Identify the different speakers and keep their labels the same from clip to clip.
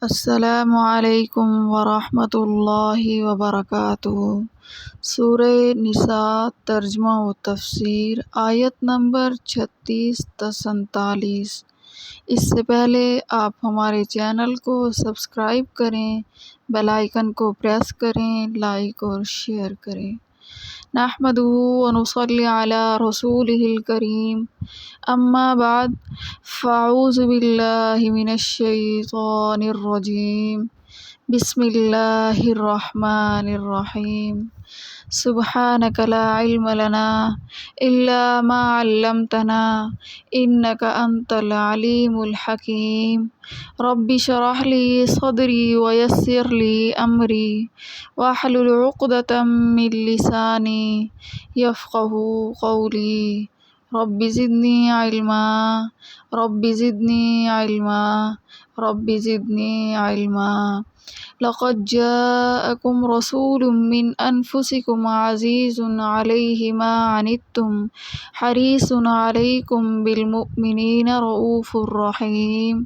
Speaker 1: السلام علیکم ورحمۃ اللہ وبرکاتہ۔ سورہ نساء ترجمہ و تفسیر، آیت نمبر 36 تا 47۔ اس سے پہلے آپ ہمارے چینل کو سبسکرائب کریں، بیل آئیکن کو پریس کریں، لائک اور شیئر کریں۔ نحمدہ ونصلی علی رسولہ الکریم، اما بعد، فاعوذ باللہ من الشیطان الرجیم، بسم اللہ الرحمن الرحیم۔ سبحانک لا علم لنا الا ما علمتنا انک انت العلیم الحکیم۔ رب اشرح لی صدری ویسر لی امری واحلل عقدۃ من لسانی یفقہوا قولی۔ رب زدنی علما، رب زدنی علما، رب زدنی علما۔ لقد جاءکم رسول من انفسکم عزیز علیہ ما عنتم حریص علیکم بالمؤمنین رؤوف رحیم۔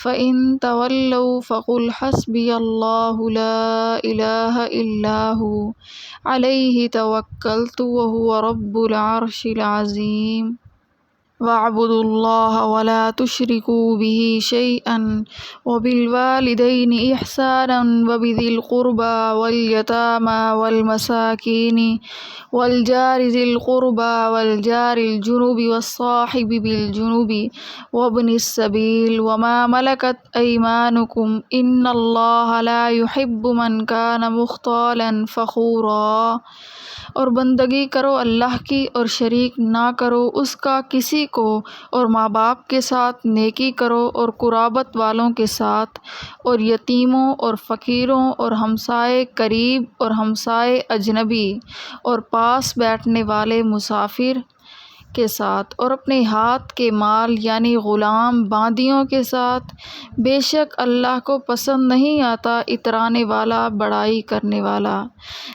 Speaker 1: فإن تولوا فقل حسبی اللہ لا الہ الا ہو علیہ توکلت وہو رب العرش العظیم۔ وَاعْبُدُوا اللَّهَ وَلَا تُشْرِكُوا بِهِ شَيْئًا وَبِالْوَالِدَيْنِ إِحْسَانًا وَبِذِي الْقُرْبَى وَالْيَتَامَى وَالْمَسَاكِينِ وَالْجَارِ ذِي الْقُرْبَى وَالْجَارِ الْجُنُبِ وَالصَّاحِبِ بِالْجُنُبِ وَابْنِ السَّبِيلِ وَمَا مَلَكَتْ أَيْمَانُكُمْ إِنَّ اللَّهَ لَا يُحِبُّ مَنْ كَانَ مُخْتَالًا فَخُورًا۔ اور بندگی کرو اللہ کی اور شریک نہ کرو اس کا کسی کو، اور ماں باپ کے ساتھ نیکی کرو اور قرابت والوں کے ساتھ اور یتیموں اور فقیروں اور ہمسائے قریب اور ہمسائے اجنبی اور پاس بیٹھنے والے مسافر کے ساتھ اور اپنے ہاتھ کے مال یعنی غلام باندیوں کے ساتھ۔ بے شک اللہ کو پسند نہیں آتا اترانے والا، بڑائی کرنے والا۔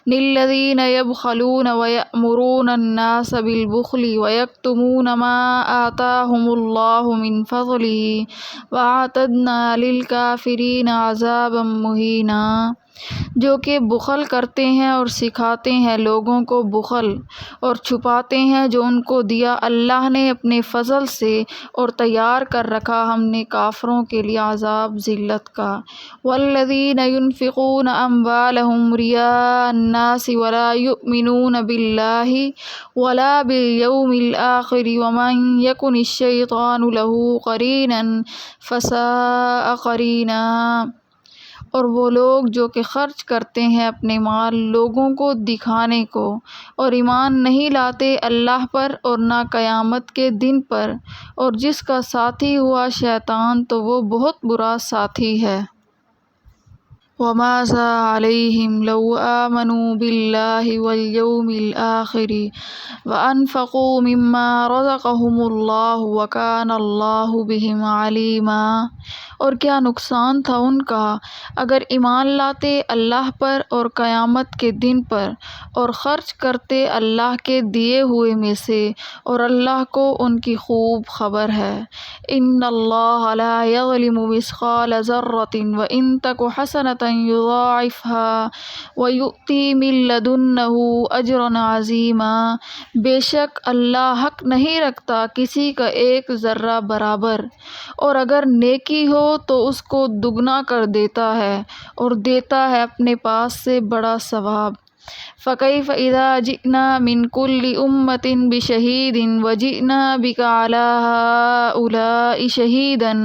Speaker 1: للذین یبخلون ویأمرون الناس بالبخل ویکتمون ما آتاہم اللہ من فضلہ وأعتدنا للکافرین عذابا مہینا۔ جو کہ بخل کرتے ہیں اور سکھاتے ہیں لوگوں کو بخل اور چھپاتے ہیں جو ان کو دیا اللہ نے اپنے فضل سے، اور تیار کر رکھا ہم نے کافروں کے لیے عذاب ذلت کا۔ والذین ينفقون اموالهم رئاء الناس ولا يؤمنون باللہ ولا بالیوم الآخر ومن یکن الشیطان له قرینا فساء قرینا۔ اور وہ لوگ جو کہ خرچ کرتے ہیں اپنے مال لوگوں کو دکھانے کو، اور ایمان نہیں لاتے اللہ پر اور نہ قیامت کے دن پر، اور جس کا ساتھی ہوا شیطان تو وہ بہت برا ساتھی ہے۔ وَمَاذَا عَلَيْهِمْ لَوْ آمَنُوا بِاللَّهِ وَالْيَوْمِ الْآخِرِ وَأَنفَقُوا مِمَّا رَزَقَهُمُ اللَّهُ وَكَانَ اللَّهُ بِهِمْ عَلِيمًا۔ اور کیا نقصان تھا ان کا اگر ایمان لاتے اللہ پر اور قیامت کے دن پر، اور خرچ کرتے اللہ کے دیے ہوئے میں سے، اور اللہ کو ان کی خوب خبر ہے۔ ان اللہ لا یظلم مثقال ذرۃ وان تک حسنۃ یضاعفها ویؤتی من لدنہ اجرا عظیما۔ بے شک اللہ حق نہیں رکھتا کسی کا ایک ذرہ برابر، اور اگر نیکی ہو تو اس کو دگنا کر دیتا ہے اور دیتا ہے اپنے پاس سے بڑا ثواب۔ فَكَيْفَ إِذَا جِئْنَا مِنْ كُلِّ أُمَّةٍ بِشَهِيدٍ وَجِئْنَا بِكَ عَلَى هَؤُلَاءِ شَهِيدًا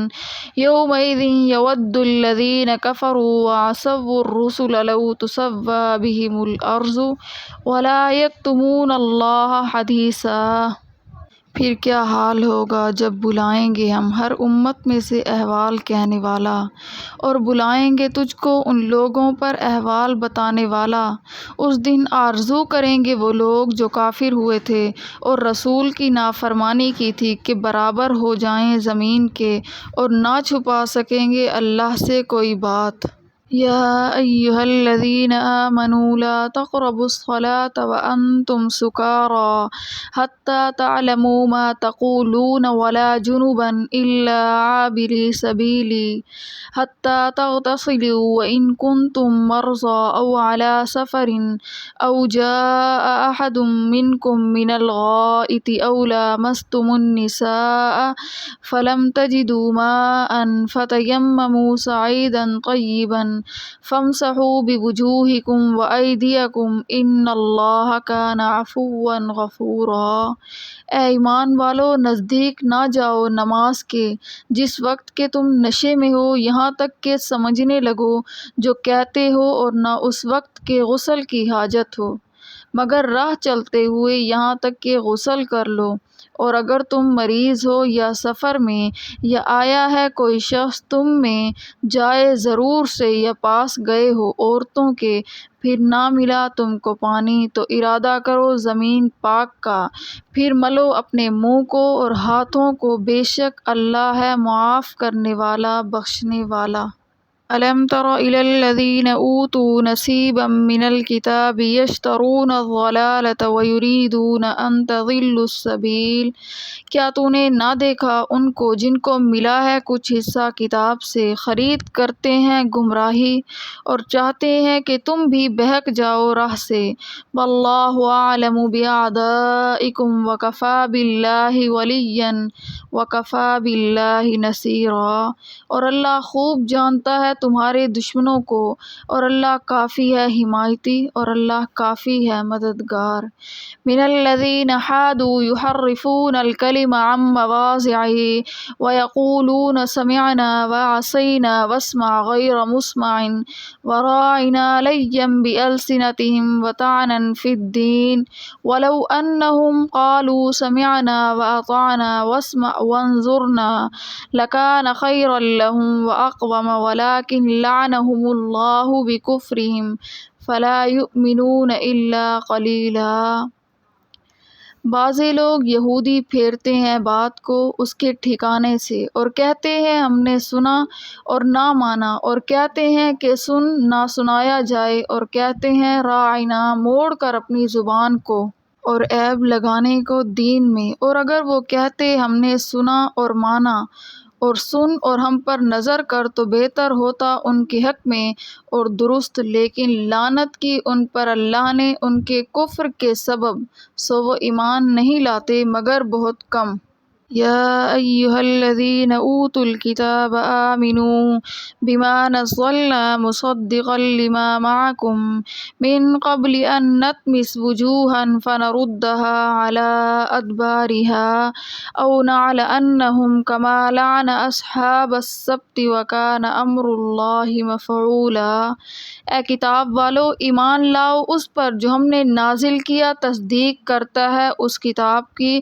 Speaker 1: يَوْمَئِذٍ يَوَدُّ الَّذِينَ كَفَرُوا وَعَصَوُا الرُّسُلَ لَوْ تُسَوَّىٰ بِهِمُ الْأَرْضُ وَلَا يَكْتُمُونَ اللَّهَ حَدِيثًا۔ پھر کیا حال ہوگا جب بلائیں گے ہم ہر امت میں سے احوال کہنے والا، اور بلائیں گے تجھ کو ان لوگوں پر احوال بتانے والا۔ اس دن آرزو کریں گے وہ لوگ جو کافر ہوئے تھے اور رسول کی نافرمانی کی تھی کہ برابر ہو جائیں زمین کے، اور نہ چھپا سکیں گے اللہ سے کوئی بات۔ يا أيها الذين آمنوا لا تقربوا الصلاة وأنتم سكارى حتى تعلموا ما تقولون ولا جنبا إلا عابري سبيل حتى تغتسلوا وإن كنتم مرضى أو على سفر أو جاء أحد منكم من الغائط أو لامستم النساء فلم تجدوا ماء فتيمموا صعيدا طيبا فامسحوا بوجوهكم وأيديكم إن اللہ کان عفوا غفورا۔ اے ایمان والو، نزدیک نہ جاؤ نماز کے جس وقت کہ تم نشے میں ہو، یہاں تک کہ سمجھنے لگو جو کہتے ہو، اور نہ اس وقت کہ غسل کی حاجت ہو، مگر راہ چلتے ہوئے یہاں تک کہ غسل کر لو، اور اگر تم مریض ہو یا سفر میں، یا آیا ہے کوئی شخص تم میں جائے ضرور سے یا پاس گئے ہو عورتوں کے، پھر نہ ملا تم کو پانی تو ارادہ کرو زمین پاک کا، پھر ملو اپنے منہ کو اور ہاتھوں کو، بے شک اللہ ہے معاف کرنے والا بخشنے والا۔ ألم تر إلى الذين أوتوا نصيبا من الكتاب يشترون الضلالة ويريدون أن تضلوا السبيل؟ کیا تو نے نہ دیکھا ان کو جن کو ملا ہے کچھ حصہ کتاب سے، خرید کرتے ہیں گمراہی اور چاہتے ہیں کہ تم بھی بہک جاؤ راہ سے۔ واللہ أعلم بأعدائكم وكفى بالله وليا وكفى بالله نصيرا۔ اور اللہ خوب جانتا ہے تمہارے دشمنوں کو، اور اللہ کافی ہے حمایتی، اور اللہ کافی ہے مددگار۔ من الذين حادوا يحرفون الكلم عن مواضعه ويقولون سمعنا وعصينا واسمع غير مسمع وراعنا ليا بألسنتهم وطعنا في الدين ولو أنهم قالوا سمعنا وأطعنا واسمع وانظرنا لكان خيرا لهم وأقوم ولكن لعنهم الله بكفرهم فلا يؤمنون إلا قليلا۔ بعضے لوگ یہودی پھیرتے ہیں بات کو اس کے ٹھکانے سے، اور کہتے ہیں ہم نے سنا اور نہ مانا، اور کہتے ہیں کہ سن نہ سنایا جائے، اور کہتے ہیں راعنا موڑ کر اپنی زبان کو اور عیب لگانے کو دین میں، اور اگر وہ کہتے ہم نے سنا اور مانا اور سن اور ہم پر نظر کر تو بہتر ہوتا ان کے حق میں اور درست، لیکن لعنت کی ان پر اللہ نے ان کے کفر کے سبب، سو وہ ایمان نہیں لاتے مگر بہت کم۔ يا أيها الذين أوتوا الكتاب آمنوا بما نزلنا مصدقا لما معكم من قبل أن نطمس وجوها فنردها على أدبارها أو نلعنهم كما لعن أصحاب السبت وكان أمر الله مفعولا۔ اے کتاب والو، ایمان لاؤ اس پر جو ہم نے نازل کیا، تصدیق کرتا ہے اس کتاب کی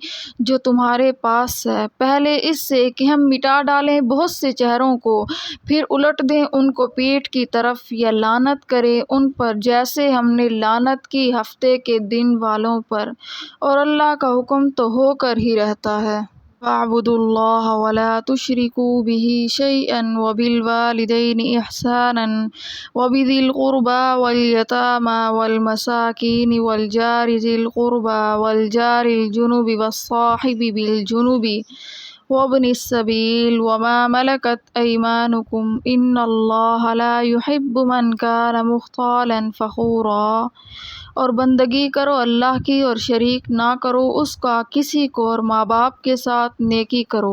Speaker 1: جو تمہارے پاس ہے، پہلے اس سے کہ ہم مٹا ڈالیں بہت سے چہروں کو، پھر الٹ دیں ان کو پیٹھ کی طرف، یا لعنت کریں ان پر جیسے ہم نے لعنت کی ہفتے کے دن والوں پر، اور اللہ کا حکم تو ہو کر ہی رہتا ہے۔ وَاعْبُدُوا اللَّهَ وَلَا تُشْرِكُوا بِهِ شَيْئًا وَبِالْوَالِدَيْنِ إِحْسَانًا وَبِذِي الْقُرْبَى وَالْيَتَامَى وَالْمَسَاكِينِ وَالْجَارِ ذِي الْقُرْبَى وَالْجَارِ الْجُنُبِ وَالصَّاحِبِ بِالْجُنُبِ وَابْنِ السَّبِيلِ وَمَا مَلَكَتْ أَيْمَانُكُمْ إِنَّ اللَّهَ لَا يُحِبُّ مَنْ كَانَ مُخْتَالًا فَخُورًا۔ اور بندگی کرو اللہ کی اور شریک نہ کرو اس کا کسی کو، اور ماں باپ کے ساتھ نیکی کرو،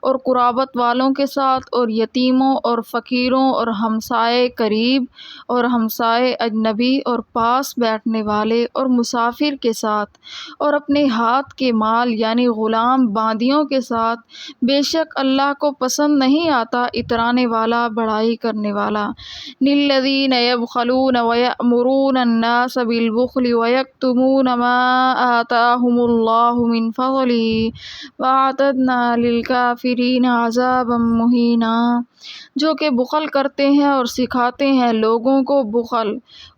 Speaker 1: اور قرابت والوں کے ساتھ، اور یتیموں اور فقیروں اور ہمسائے قریب اور ہمسائے اجنبی اور پاس بیٹھنے والے اور مسافر کے ساتھ، اور اپنے ہاتھ کے مال یعنی غلام باندیوں کے ساتھ، بے شک اللہ کو پسند نہیں آتا اترانے والا بڑائی کرنے والا۔ للذین یبخلون ویأمرون الناس بالبخل البخل ويكتمون ما آتاهم الله من فضله وأعتدنا للكافرين عذابا مهينا۔ جو کہ بخل کرتے ہیں اور سکھاتے ہیں لوگوں کو بخل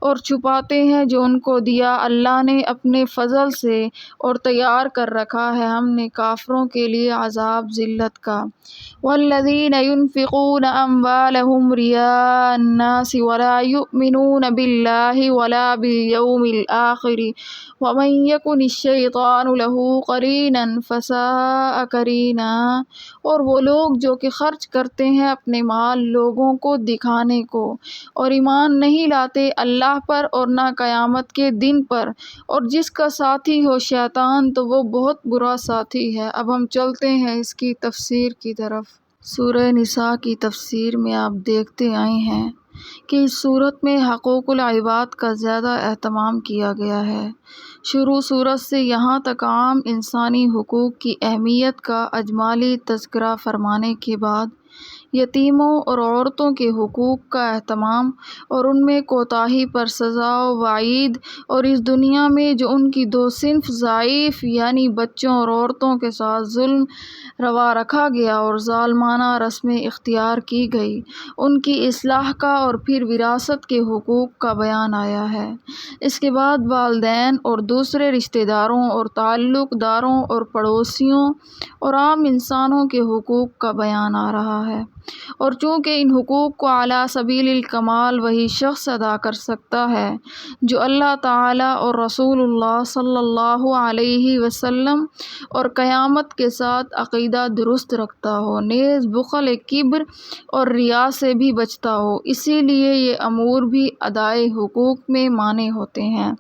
Speaker 1: اور چھپاتے ہیں جو ان کو دیا اللہ نے اپنے فضل سے اور تیار کر رکھا ہے ہم نے کافروں کے لیے عذاب ذلت کا۔ والذین ينفقون اموالهم رئاء الناس ولا يؤمنون باللہ ولا بالیوم الآخر ومن یکن الشیطان له قرینا فساء قرینا۔ اور وہ لوگ جو کہ خرچ کرتے ہیں اپنے مال لوگوں کو دکھانے کو اور ایمان نہیں لاتے اللہ پر اور نہ قیامت کے دن پر، اور جس کا ساتھی ہو شیطان تو وہ بہت برا ساتھی ہے۔ اب ہم چلتے ہیں اس کی تفسیر کی طرف۔ سورہ نساء کی تفسیر میں آپ دیکھتے آئے ہیں کہ اس صورت میں حقوق العباد کا زیادہ اہتمام کیا گیا ہے۔ شروع صورت سے یہاں تک عام انسانی حقوق کی اہمیت کا اجمالی تذکرہ فرمانے کے بعد یتیموں اور عورتوں کے حقوق کا اہتمام اور ان میں کوتاہی پر سزا و وعید، اور اس دنیا میں جو ان کی دو صنف ضعیف یعنی بچوں اور عورتوں کے ساتھ ظلم روا رکھا گیا اور ظالمانہ رسمیں اختیار کی گئی ان کی اصلاح کا، اور پھر وراثت کے حقوق کا بیان آیا ہے۔ اس کے بعد والدین اور دوسرے رشتہ داروں اور تعلق داروں اور پڑوسیوں اور عام انسانوں کے حقوق کا بیان آ رہا ہے، اور چونکہ ان حقوق کو اعلیٰ سبیل الکمال وہی شخص ادا کر سکتا ہے جو اللہ تعالیٰ اور رسول اللہ صلی اللہ علیہ وسلم اور قیامت کے ساتھ عقیدہ درست رکھتا ہو، نیز بخل، کبر اور ریا سے بھی بچتا ہو، اسی لیے یہ امور بھی ادائے حقوق میں مانے ہوتے ہیں۔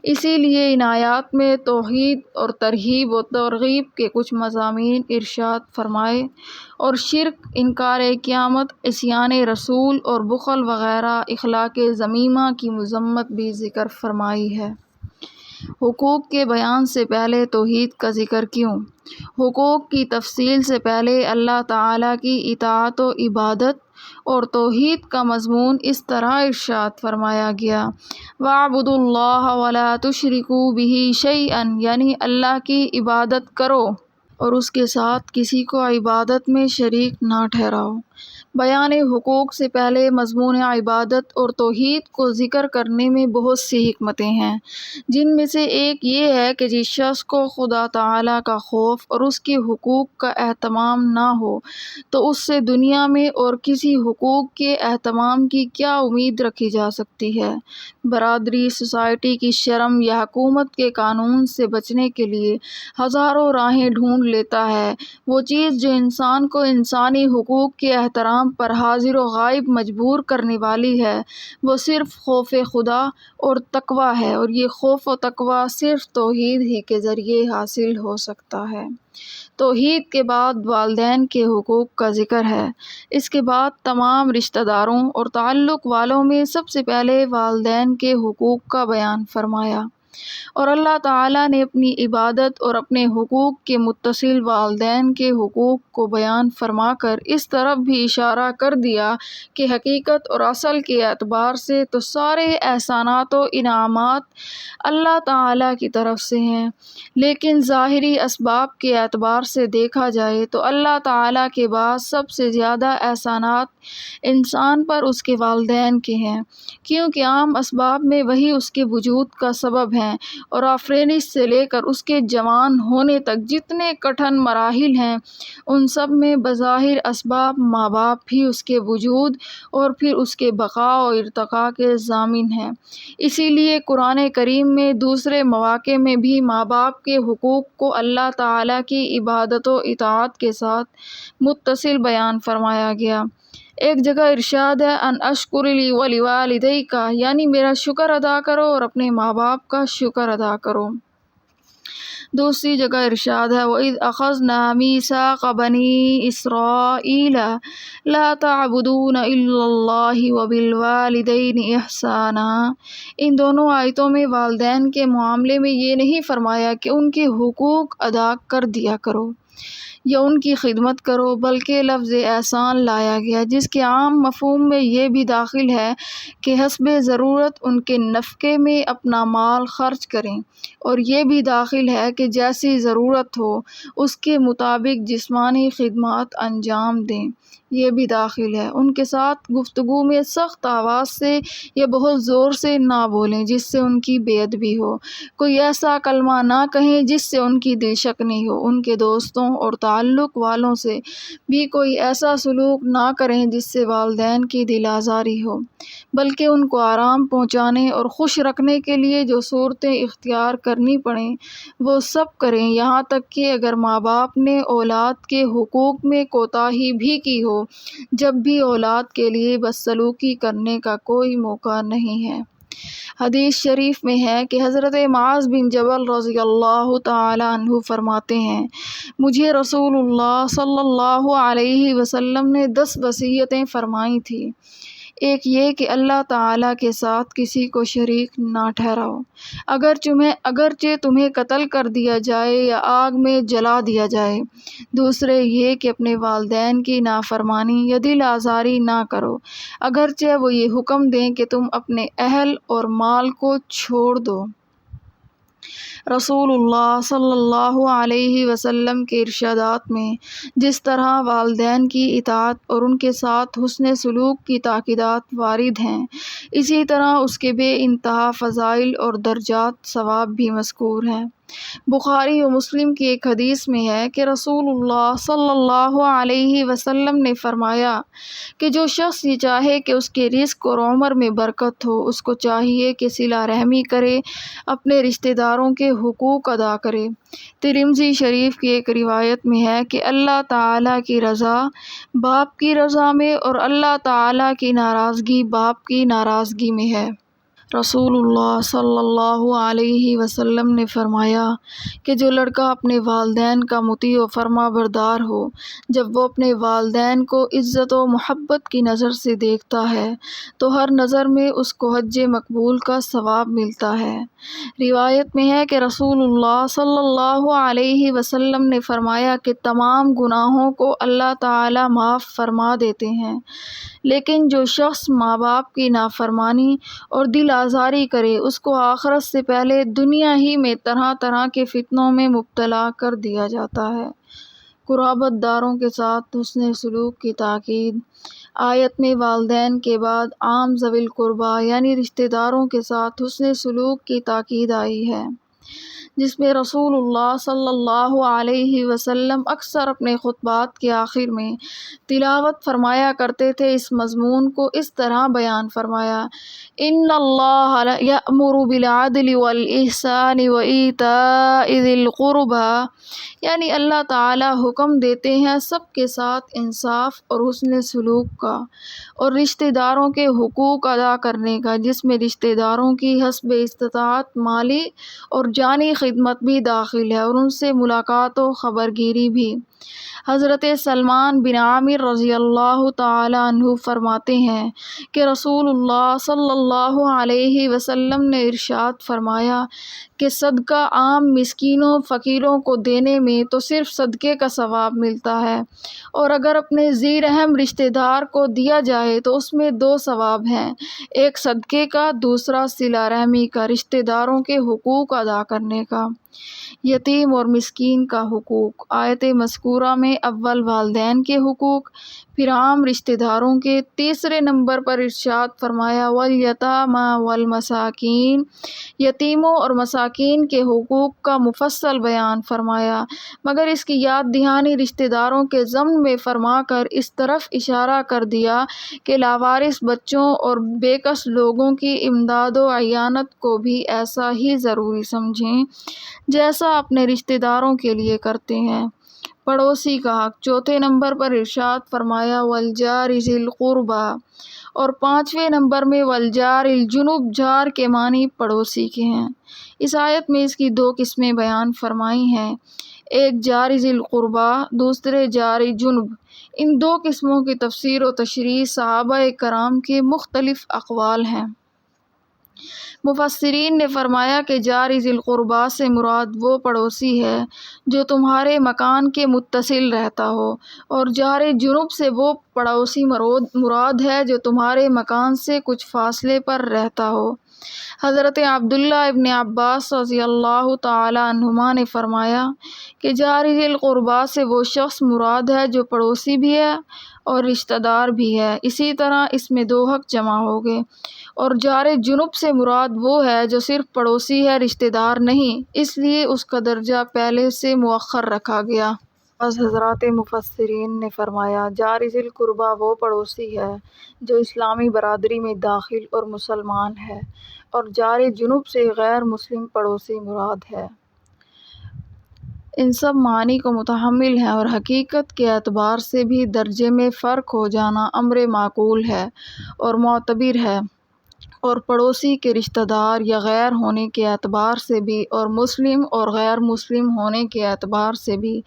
Speaker 1: اسی لیے ان آیات میں توحید اور ترغیب و ترغیب کے کچھ مضامین ارشاد فرمائے، اور شرک، انکار قیامت، عصیان رسول اور بخل وغیرہ اخلاق ذمیمہ کی مذمت بھی ذکر فرمائی ہے۔ حقوق کے بیان سے پہلے توحید کا ذکر کیوں؟ حقوق کی تفصیل سے پہلے اللہ تعالیٰ کی اطاعت و عبادت اور توحید کا مضمون اس طرح ارشاد فرمایا گیا: وَاعْبُدُوا اللَّهَ وَلَا تُشْرِكُوا بِهِ شَيْئًا، یعنی اللہ کی عبادت کرو اور اس کے ساتھ کسی کو عبادت میں شریک نہ ٹھہراؤ۔ بیان حقوق سے پہلے مضمون عبادت اور توحید کو ذکر کرنے میں بہت سی حکمتیں ہیں، جن میں سے ایک یہ ہے کہ جس شخص کو خدا تعالیٰ کا خوف اور اس کے حقوق کا اہتمام نہ ہو تو اس سے دنیا میں اور کسی حقوق کے اہتمام کی کیا امید رکھی جا سکتی ہے۔ برادری، سوسائٹی کی شرم یا حکومت کے قانون سے بچنے کے لیے ہزاروں راہیں ڈھونڈ لیتا ہے۔ وہ چیز جو انسان کو انسانی حقوق کے احترام پر حاضر و غائب مجبور کرنے والی ہے وہ صرف خوف خدا اور تقویٰ ہے، اور یہ خوف و تقویٰ صرف توحید ہی کے ذریعے حاصل ہو سکتا ہے۔ توحید کے بعد والدین کے حقوق کا ذکر ہے۔ اس کے بعد تمام رشتہ داروں اور تعلق والوں میں سب سے پہلے والدین کے حقوق کا بیان فرمایا، اور اللہ تعالیٰ نے اپنی عبادت اور اپنے حقوق کے متصل والدین کے حقوق کو بیان فرما کر اس طرف بھی اشارہ کر دیا کہ حقیقت اور اصل کے اعتبار سے تو سارے احسانات و انعامات اللہ تعالیٰ کی طرف سے ہیں، لیکن ظاہری اسباب کے اعتبار سے دیکھا جائے تو اللہ تعالیٰ کے بعد سب سے زیادہ احسانات انسان پر اس کے والدین کے ہیں، کیونکہ عام اسباب میں وہی اس کے وجود کا سبب ہیں، اور آفرینش سے لے کر اس کے جوان ہونے تک جتنے کٹھن مراحل ہیں ان سب میں بظاہر اسباب ماں باپ بھی اس کے وجود اور پھر اس کے بقا و ارتقاء کے ضامن ہیں۔ اسی لیے قرآن کریم میں دوسرے مواقع میں بھی ماں باپ کے حقوق کو اللہ تعالیٰ کی عبادت و اطاعت کے ساتھ متصل بیان فرمایا گیا۔ ایک جگہ ارشاد ہے ان اشکر لی ولوالدیک، یعنی میرا شکر ادا کرو اور اپنے ماں باپ کا شکر ادا کرو۔ دوسری جگہ ارشاد ہے وَإِذْ أَخَذْنَا مِيثَاقَ بَنِي إِسْرَائِيلَ لَا تَعْبُدُونَ إِلَّا اللَّهَ وَبِالْوَالِدَيْنِ إِحْسَانًا۔ ان دونوں آیتوں میں والدین کے معاملے میں یہ نہیں فرمایا کہ ان کے حقوق ادا کر دیا کرو، یا ان کی خدمت کرو، بلکہ لفظ احسان لایا گیا جس کے عام مفہوم میں یہ بھی داخل ہے کہ حسب ضرورت ان کے نفقے میں اپنا مال خرچ کریں، اور یہ بھی داخل ہے کہ جیسی ضرورت ہو اس کے مطابق جسمانی خدمات انجام دیں، یہ بھی داخل ہے۔ ان کے ساتھ گفتگو میں سخت آواز سے یا بہت زور سے نہ بولیں جس سے ان کی بے ادبی ہو، کوئی ایسا کلمہ نہ کہیں جس سے ان کی دل شکنی ہو، ان کے دوستوں اور تعلق والوں سے بھی کوئی ایسا سلوک نہ کریں جس سے والدین کی دل آزاری ہو، بلکہ ان کو آرام پہنچانے اور خوش رکھنے کے لیے جو صورتیں اختیار کرنی پڑیں وہ سب کریں، یہاں تک کہ اگر ماں باپ نے اولاد کے حقوق میں کوتاہی بھی کی ہو، جب بھی اولاد کے لیے بدسلوکی کرنے کا کوئی موقع نہیں ہے۔ حدیث شریف میں ہے کہ حضرت معاذ بن جبل رضی اللہ تعالی عنہ فرماتے ہیں، مجھے رسول اللہ صلی اللہ علیہ وسلم نے 10 وصیتیں فرمائی تھیں۔ ایک یہ کہ اللہ تعالیٰ کے ساتھ کسی کو شریک نہ ٹھہراؤ، اگرچہ تمہیں قتل کر دیا جائے یا آگ میں جلا دیا جائے۔ دوسرے یہ کہ اپنے والدین کی نافرمانی یا دل آزاری نہ کرو، اگرچہ وہ یہ حکم دیں کہ تم اپنے اہل اور مال کو چھوڑ دو۔ رسول اللہ صلی اللہ علیہ وسلم کے ارشادات میں جس طرح والدین کی اطاعت اور ان کے ساتھ حسن سلوک کی تاکیدات وارد ہیں، اسی طرح اس کے بے انتہا فضائل اور درجات ثواب بھی مذکور ہیں۔ بخاری و مسلم کی ایک حدیث میں ہے کہ رسول اللہ صلی اللہ علیہ وسلم نے فرمایا کہ جو شخص یہ چاہے کہ اس کے رزق اور عمر میں برکت ہو، اس کو چاہیے کہ صلہ رحمی کرے، اپنے رشتہ داروں کے حقوق ادا کرے۔ ترمذی شریف کی ایک روایت میں ہے کہ اللہ تعالیٰ کی رضا باپ کی رضا میں اور اللہ تعالیٰ کی ناراضگی باپ کی ناراضگی میں ہے۔ رسول اللہ صلی اللہ علیہ وسلم نے فرمایا کہ جو لڑکا اپنے والدین کا مطیع و فرما بردار ہو، جب وہ اپنے والدین کو عزت و محبت کی نظر سے دیکھتا ہے تو ہر نظر میں اس کو حج مقبول کا ثواب ملتا ہے۔ روایت میں ہے کہ رسول اللہ صلی اللہ علیہ وسلم نے فرمایا کہ تمام گناہوں کو اللہ تعالی معاف فرما دیتے ہیں، لیکن جو شخص ماں باپ کی نافرمانی اور دل آزاری کرے اس کو آخرت سے پہلے دنیا ہی میں طرح طرح کے فتنوں میں مبتلا کر دیا جاتا ہے۔ قرابت داروں کے ساتھ حسن سلوک کی تاکید۔ آیت میں والدین کے بعد عام ذوی القربیٰ یعنی رشتہ داروں کے ساتھ حسن سلوک کی تاکید آئی ہے، جس میں رسول اللہ صلی اللہ علیہ وسلم اکثر اپنے خطبات کے آخر میں تلاوت فرمایا کرتے تھے۔ اس مضمون کو اس طرح بیان فرمایا، ان اللہ یأمر بالعدل والاحسان وایتاء ذی القربى، یعنی اللہ تعالی حکم دیتے ہیں سب کے ساتھ انصاف اور حسن سلوک کا اور رشتہ داروں کے حقوق ادا کرنے کا، جس میں رشتہ داروں کی حسب استطاعت مالی اور جانی خدمت بھی داخل ہے اور ان سے ملاقات و خبرگیری بھی۔ حضرت سلمان بن عامر رضی اللہ تعالی عنہ فرماتے ہیں کہ رسول اللہ صلی اللہ علیہ وسلم نے ارشاد فرمایا کہ صدقہ عام مسکینوں فقیروں کو دینے میں تو صرف صدقے کا ثواب ملتا ہے، اور اگر اپنے ذی رحم رشتہ دار کو دیا جائے تو اس میں 2 ثواب ہیں، ایک صدقے کا، دوسرا صلہ رحمی کا، رشتہ داروں کے حقوق ادا کرنے کا۔ یتیم اور مسکین کا حقوق۔ آیت مذکورہ میں اول والدین کے حقوق، پھر عام رشتہ داروں کے، تیسرے نمبر پر ارشاد فرمایا والیتامی والمساکین، یتیموں اور مساکین کے حقوق کا مفصل بیان فرمایا، مگر اس کی یاد دہانی رشتہ داروں کے ضمن میں فرما کر اس طرف اشارہ کر دیا کہ لاوارث بچوں اور بے کس لوگوں کی امداد و اعانت کو بھی ایسا ہی ضروری سمجھیں جیسا اپنے رشتہ داروں کے لیے کرتے ہیں۔ پڑوسی کا حق۔ چوتھے نمبر پر ارشاد فرمایا والجار ذی القربى، اور 5ویں نمبر میں والجار الجنب، جار کے معنی پڑوسی کے ہیں۔ اس آیت میں اس کی 2 قسمیں بیان فرمائی ہیں، ایک جار ذی القربى، دوسرے جار جنب۔ ان 2 قسموں کی تفسیر و تشریح صحابہ کرام کے مختلف اقوال ہیں۔ مفسرین نے فرمایا کہ جاری ذی القربیٰ سے مراد وہ پڑوسی ہے جو تمہارے مکان کے متصل رہتا ہو، اور جاری جنوب سے وہ پڑوسی مراد ہے جو تمہارے مکان سے کچھ فاصلے پر رہتا ہو۔ حضرت عبداللہ ابن عباس رضی اللہ تعالی عنہما نے فرمایا کہ جاری ذی القربیٰ سے وہ شخص مراد ہے جو پڑوسی بھی ہے اور رشتہ دار بھی ہے، اسی طرح اس میں دو حق جمع ہو گئے، اور جار جنوب سے مراد وہ ہے جو صرف پڑوسی ہے، رشتہ دار نہیں، اس لیے اس کا درجہ پہلے سے مؤخر رکھا گیا۔ بعض حضرات مفسرین نے فرمایا جار ذی القربیٰ وہ پڑوسی ہے جو اسلامی برادری میں داخل اور مسلمان ہے، اور جار جنوب سے غیر مسلم پڑوسی مراد ہے۔ ان سب معنی کو متحمل ہیں، اور حقیقت کے اعتبار سے بھی درجے میں فرق ہو جانا امر معقول ہے اور معتبر ہے، اور پڑوسی کے رشتہ دار یا غیر ہونے کے اعتبار سے بھی، اور مسلم اور غیر مسلم ہونے کے اعتبار سے بھی،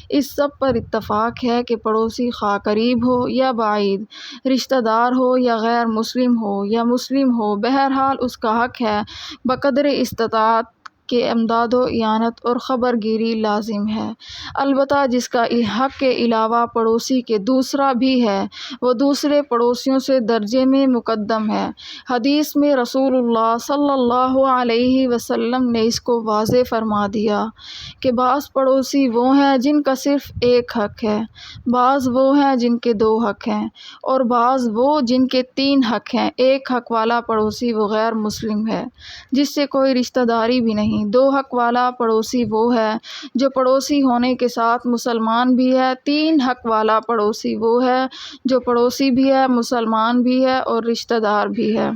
Speaker 1: اس سب پر اتفاق ہے کہ پڑوسی خواہ قریب ہو یا بعید، رشتہ دار ہو یا غیر مسلم ہو یا مسلم ہو، بہرحال اس کا حق ہے بقدر استطاعت کہ امداد و اعانت اور خبر گیری لازم ہے۔ البتہ جس کا حق کے علاوہ پڑوسی کے دوسرا بھی ہے، وہ دوسرے پڑوسیوں سے درجے میں مقدم ہے۔ حدیث میں رسول اللہ صلی اللہ علیہ وسلم نے اس کو واضح فرما دیا کہ بعض پڑوسی وہ ہیں جن کا صرف ایک حق ہے، بعض وہ ہیں جن کے دو حق ہیں، اور بعض وہ جن کے تین حق ہیں۔ ایک حق والا پڑوسی وہ غیر مسلم ہے جس سے کوئی رشتہ داری بھی نہیں۔ دو حق والا پڑوسی وہ ہے جو پڑوسی ہونے کے ساتھ مسلمان بھی ہے۔ تین حق والا پڑوسی وہ ہے جو پڑوسی بھی ہے، مسلمان بھی ہے اور رشتہ دار بھی ہے۔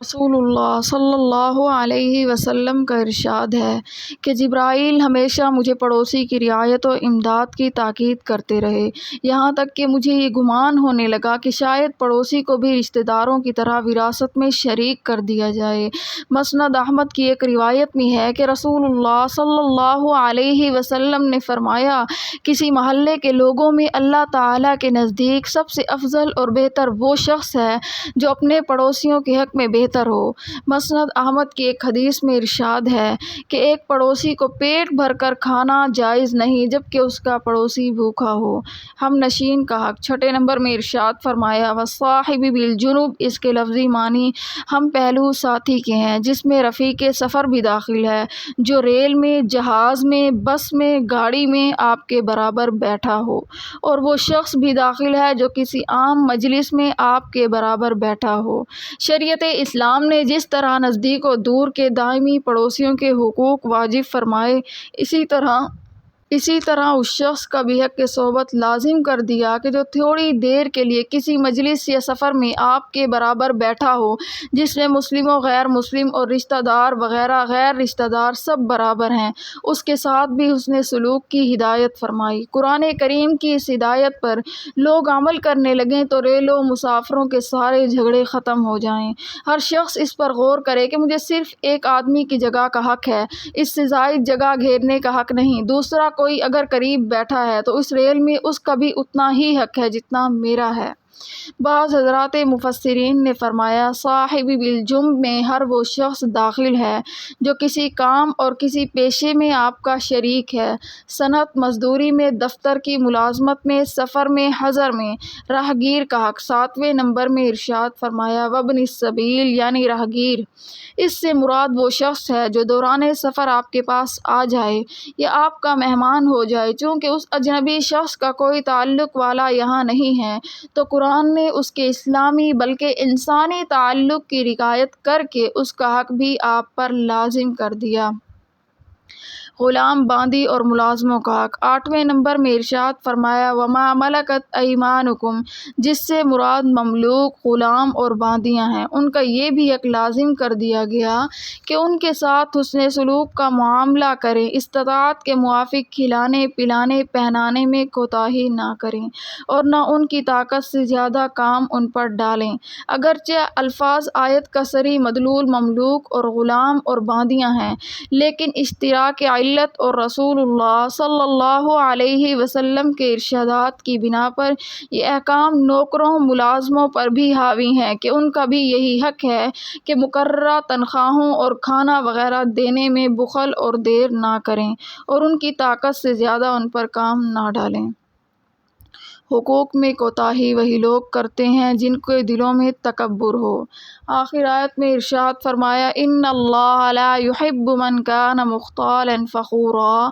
Speaker 1: رسول اللہ صلی اللہ علیہ وسلم کا ارشاد ہے کہ جبرائیل ہمیشہ مجھے پڑوسی کی رعایت و امداد کی تاکید کرتے رہے، یہاں تک کہ مجھے یہ گمان ہونے لگا کہ شاید پڑوسی کو بھی رشتہ داروں کی طرح وراثت میں شریک کر دیا جائے۔ مسند احمد کی ایک روایت میں ہے کہ رسول اللہ صلی اللہ علیہ وسلم نے فرمایا، کسی محلے کے لوگوں میں اللہ تعالیٰ کے نزدیک سب سے افضل اور بہتر وہ شخص ہے جو اپنے پڑوسیوں کے حق میں بہتر ہو۔ مسند احمد کی ایک حدیث میں ارشاد ہے کہ ایک پڑوسی کو پیٹ بھر کر کھانا جائز نہیں جبکہ اس کا پڑوسی بھوکا ہو۔ ہم نشین کا حق۔ چھٹے نمبر میں ارشاد فرمایا وَالصَّاحِبِ بِالْجُنُبِ، اس کے لفظی معنی ہم پہلو ساتھی کے ہیں، جس میں رفیق سفر بھی داخل ہے، جو ریل میں، جہاز میں، بس میں، گاڑی میں آپ کے برابر بیٹھا ہو، اور وہ شخص بھی داخل ہے جو کسی عام مجلس میں آپ کے برابر بیٹھا ہو۔ شریعت اسلام نے جس طرح نزدیک و دور کے دائمی پڑوسیوں کے حقوق واجب فرمائے، اسی طرح اس شخص کا بھی حق صحبت لازم کر دیا کہ جو تھوڑی دیر کے لیے کسی مجلس یا سفر میں آپ کے برابر بیٹھا ہو، جس میں مسلم و غیر مسلم اور رشتہ دار وغیرہ غیر رشتہ دار سب برابر ہیں، اس کے ساتھ بھی حسن سلوک کی ہدایت فرمائی۔ قرآن کریم کی اس ہدایت پر لوگ عمل کرنے لگیں تو ریلوں مسافروں کے سارے جھگڑے ختم ہو جائیں۔ ہر شخص اس پر غور کرے کہ مجھے صرف ایک آدمی کی جگہ کا حق ہے، اس سے زائد جگہ گھیرنے کا حق نہیں۔ دوسرا کوئی اگر قریب بیٹھا ہے تو اس ریل میں اس کا بھی اتنا ہی حق ہے جتنا میرا ہے۔ بعض حضرات مفسرین نے فرمایا صاحب بالجنب میں ہر وہ شخص داخل ہے جو کسی کام اور کسی پیشے میں آپ کا شریک ہے، صنعت، مزدوری میں، دفتر کی ملازمت میں، سفر میں، حضر میں۔ راہگیر کا حق۔ 7ویں نمبر میں ارشاد فرمایا وابن السبیل، یعنی راہگیر، اس سے مراد وہ شخص ہے جو دوران سفر آپ کے پاس آ جائے یا آپ کا مہمان ہو جائے، چونکہ اس اجنبی شخص کا کوئی تعلق والا یہاں نہیں ہے تو قرآن نے اس کے اسلامی بلکہ انسانی تعلق کی رعایت کر کے اس کا حق بھی آپ پر لازم کر دیا۔ غلام، باندی اور ملازموں کا حق۔ 8ویں نمبر میں ارشاد فرمایا وما ملکت ایمانکم، جس سے مراد مملوک، غلام اور باندیاں ہیں، ان کا یہ بھی حق لازم کر دیا گیا کہ ان کے ساتھ حسن سلوک کا معاملہ کریں، استطاعت کے موافق کھلانے پلانے پہنانے میں کوتاہی نہ کریں اور نہ ان کی طاقت سے زیادہ کام ان پر ڈالیں۔ اگرچہ الفاظ آیت کا صریح مدلول مملوک اور غلام اور باندیاں ہیں، لیکن اشتراک علت اور رسول اللہ صلی اللہ علیہ وسلم کے ارشادات کی بنا پر یہ احکام نوکروں ملازموں پر بھی حاوی ہیں کہ ان کا بھی یہی حق ہے کہ مقررہ تنخواہوں اور کھانا وغیرہ دینے میں بخل اور دیر نہ کریں اور ان کی طاقت سے زیادہ ان پر کام نہ ڈالیں۔ حقوق میں کوتاہی وہی لوگ کرتے ہیں جن کے دلوں میں تکبر ہو۔ آخر آیت میں ارشاد فرمایا ان اللہ لا یحب من کان مختالا فخورا،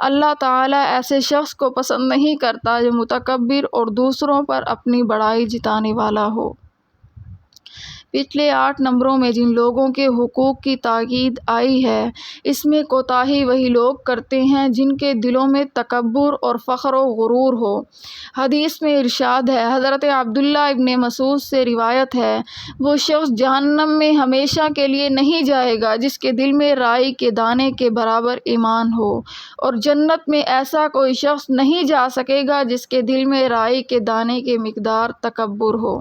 Speaker 1: اللہ تعالیٰ ایسے شخص کو پسند نہیں کرتا جو متکبر اور دوسروں پر اپنی بڑائی جتانے والا ہو۔ پچھلے 8 نمبروں میں جن لوگوں کے حقوق کی تاکید آئی ہے اس میں کوتاہی وہی لوگ کرتے ہیں جن کے دلوں میں تکبر اور فخر و غرور ہو۔ حدیث میں ارشاد ہے، حضرت عبداللہ ابن مسعود سے روایت ہے، وہ شخص جہنم میں ہمیشہ کے لیے نہیں جائے گا جس کے دل میں رائی کے دانے کے برابر ایمان ہو، اور جنت میں ایسا کوئی شخص نہیں جا سکے گا جس کے دل میں رائی کے دانے کے مقدار تکبر ہو۔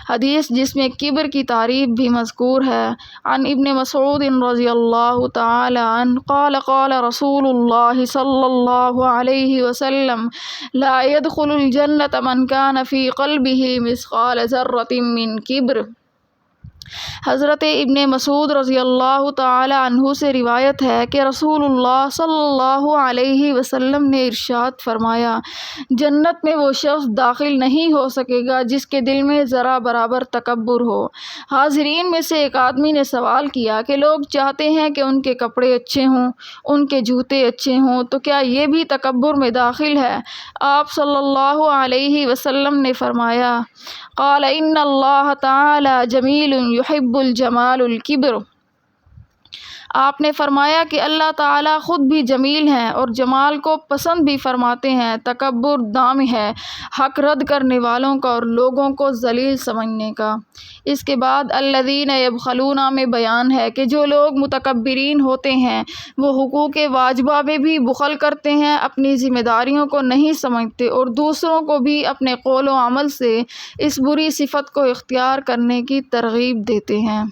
Speaker 1: حدیث جس میں کبر کی تعریف بھی مذکور ہے، عن ابن مسعود رضی اللہ تعالی عنہ قال قال رسول اللہ صلی اللہ علیہ وسلم لا يدخل الجنة من كان في قلبه مثقال ذرة من کبر۔ حضرت ابن مسعود رضی اللہ تعالی عنہ سے روایت ہے کہ رسول اللہ صلی اللہ علیہ وسلم نے ارشاد فرمایا، جنت میں وہ شخص داخل نہیں ہو سکے گا جس کے دل میں ذرا برابر تکبر ہو۔ حاضرین میں سے ایک آدمی نے سوال کیا کہ لوگ چاہتے ہیں کہ ان کے کپڑے اچھے ہوں، ان کے جوتے اچھے ہوں، تو کیا یہ بھی تکبر میں داخل ہے؟ آپ صلی اللہ علیہ وسلم نے فرمایا، قال ان اللہ تعالی جمیل یحب الجمال الکبر۔ آپ نے فرمایا کہ اللہ تعالیٰ خود بھی جمیل ہیں اور جمال کو پسند بھی فرماتے ہیں۔ تکبر دام ہے حق رد کرنے والوں کا اور لوگوں کو ذلیل سمجھنے کا۔ اس کے بعد الذین یبخلون میں بیان ہے کہ جو لوگ متکبرین ہوتے ہیں وہ حقوق واجبہ میں بھی بخل کرتے ہیں، اپنی ذمہ داریوں کو نہیں سمجھتے اور دوسروں کو بھی اپنے قول و عمل سے اس بری صفت کو اختیار کرنے کی ترغیب دیتے ہیں۔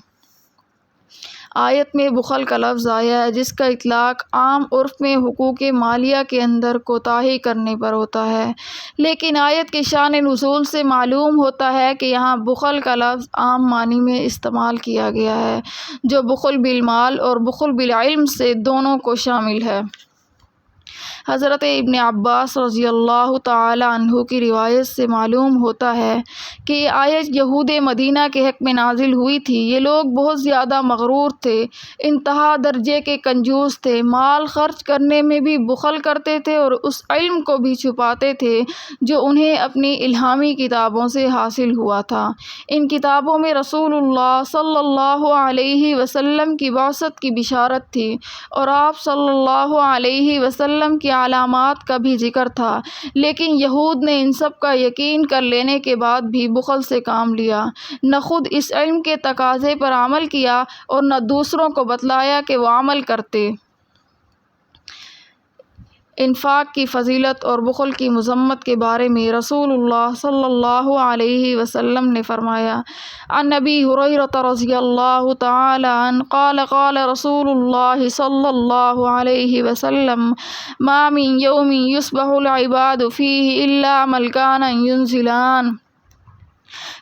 Speaker 1: آیت میں بخل کا لفظ آیا ہے جس کا اطلاق عام عرف میں حقوق مالیہ کے اندر کوتاہی کرنے پر ہوتا ہے، لیکن آیت کے شان نزول سے معلوم ہوتا ہے کہ یہاں بخل کا لفظ عام معنی میں استعمال کیا گیا ہے جو بخل بالمال اور بخل بالعلم سے دونوں کو شامل ہے۔ حضرت ابن عباس رضی اللہ تعالی عنہ کی روایت سے معلوم ہوتا ہے کہ یہ آیت یہود مدینہ کے حق میں نازل ہوئی تھی۔ یہ لوگ بہت زیادہ مغرور تھے، انتہا درجے کے کنجوس تھے، مال خرچ کرنے میں بھی بخل کرتے تھے اور اس علم کو بھی چھپاتے تھے جو انہیں اپنی الہامی کتابوں سے حاصل ہوا تھا۔ ان کتابوں میں رسول اللہ صلی اللہ علیہ وسلم کی بعثت کی بشارت تھی اور آپ صلی اللہ علیہ وسلم کی علامات کا بھی ذکر تھا، لیکن یہود نے ان سب کا یقین کر لینے کے بعد بھی بخل سے کام لیا، نہ خود اس علم کے تقاضے پر عمل کیا اور نہ دوسروں کو بتلایا کہ وہ عمل کرتے۔ انفاق کی فضیلت اور بخل کی مذمت کے بارے میں رسول اللہ صلی اللہ علیہ وسلم نے فرمایا، عن ابی ہریرہ رضی اللہ تعالی عنہ قال قال رسول اللہ صلی اللہ علیہ وسلم ما من یوم یصبح العباد فیہ الا ملکان ینزلان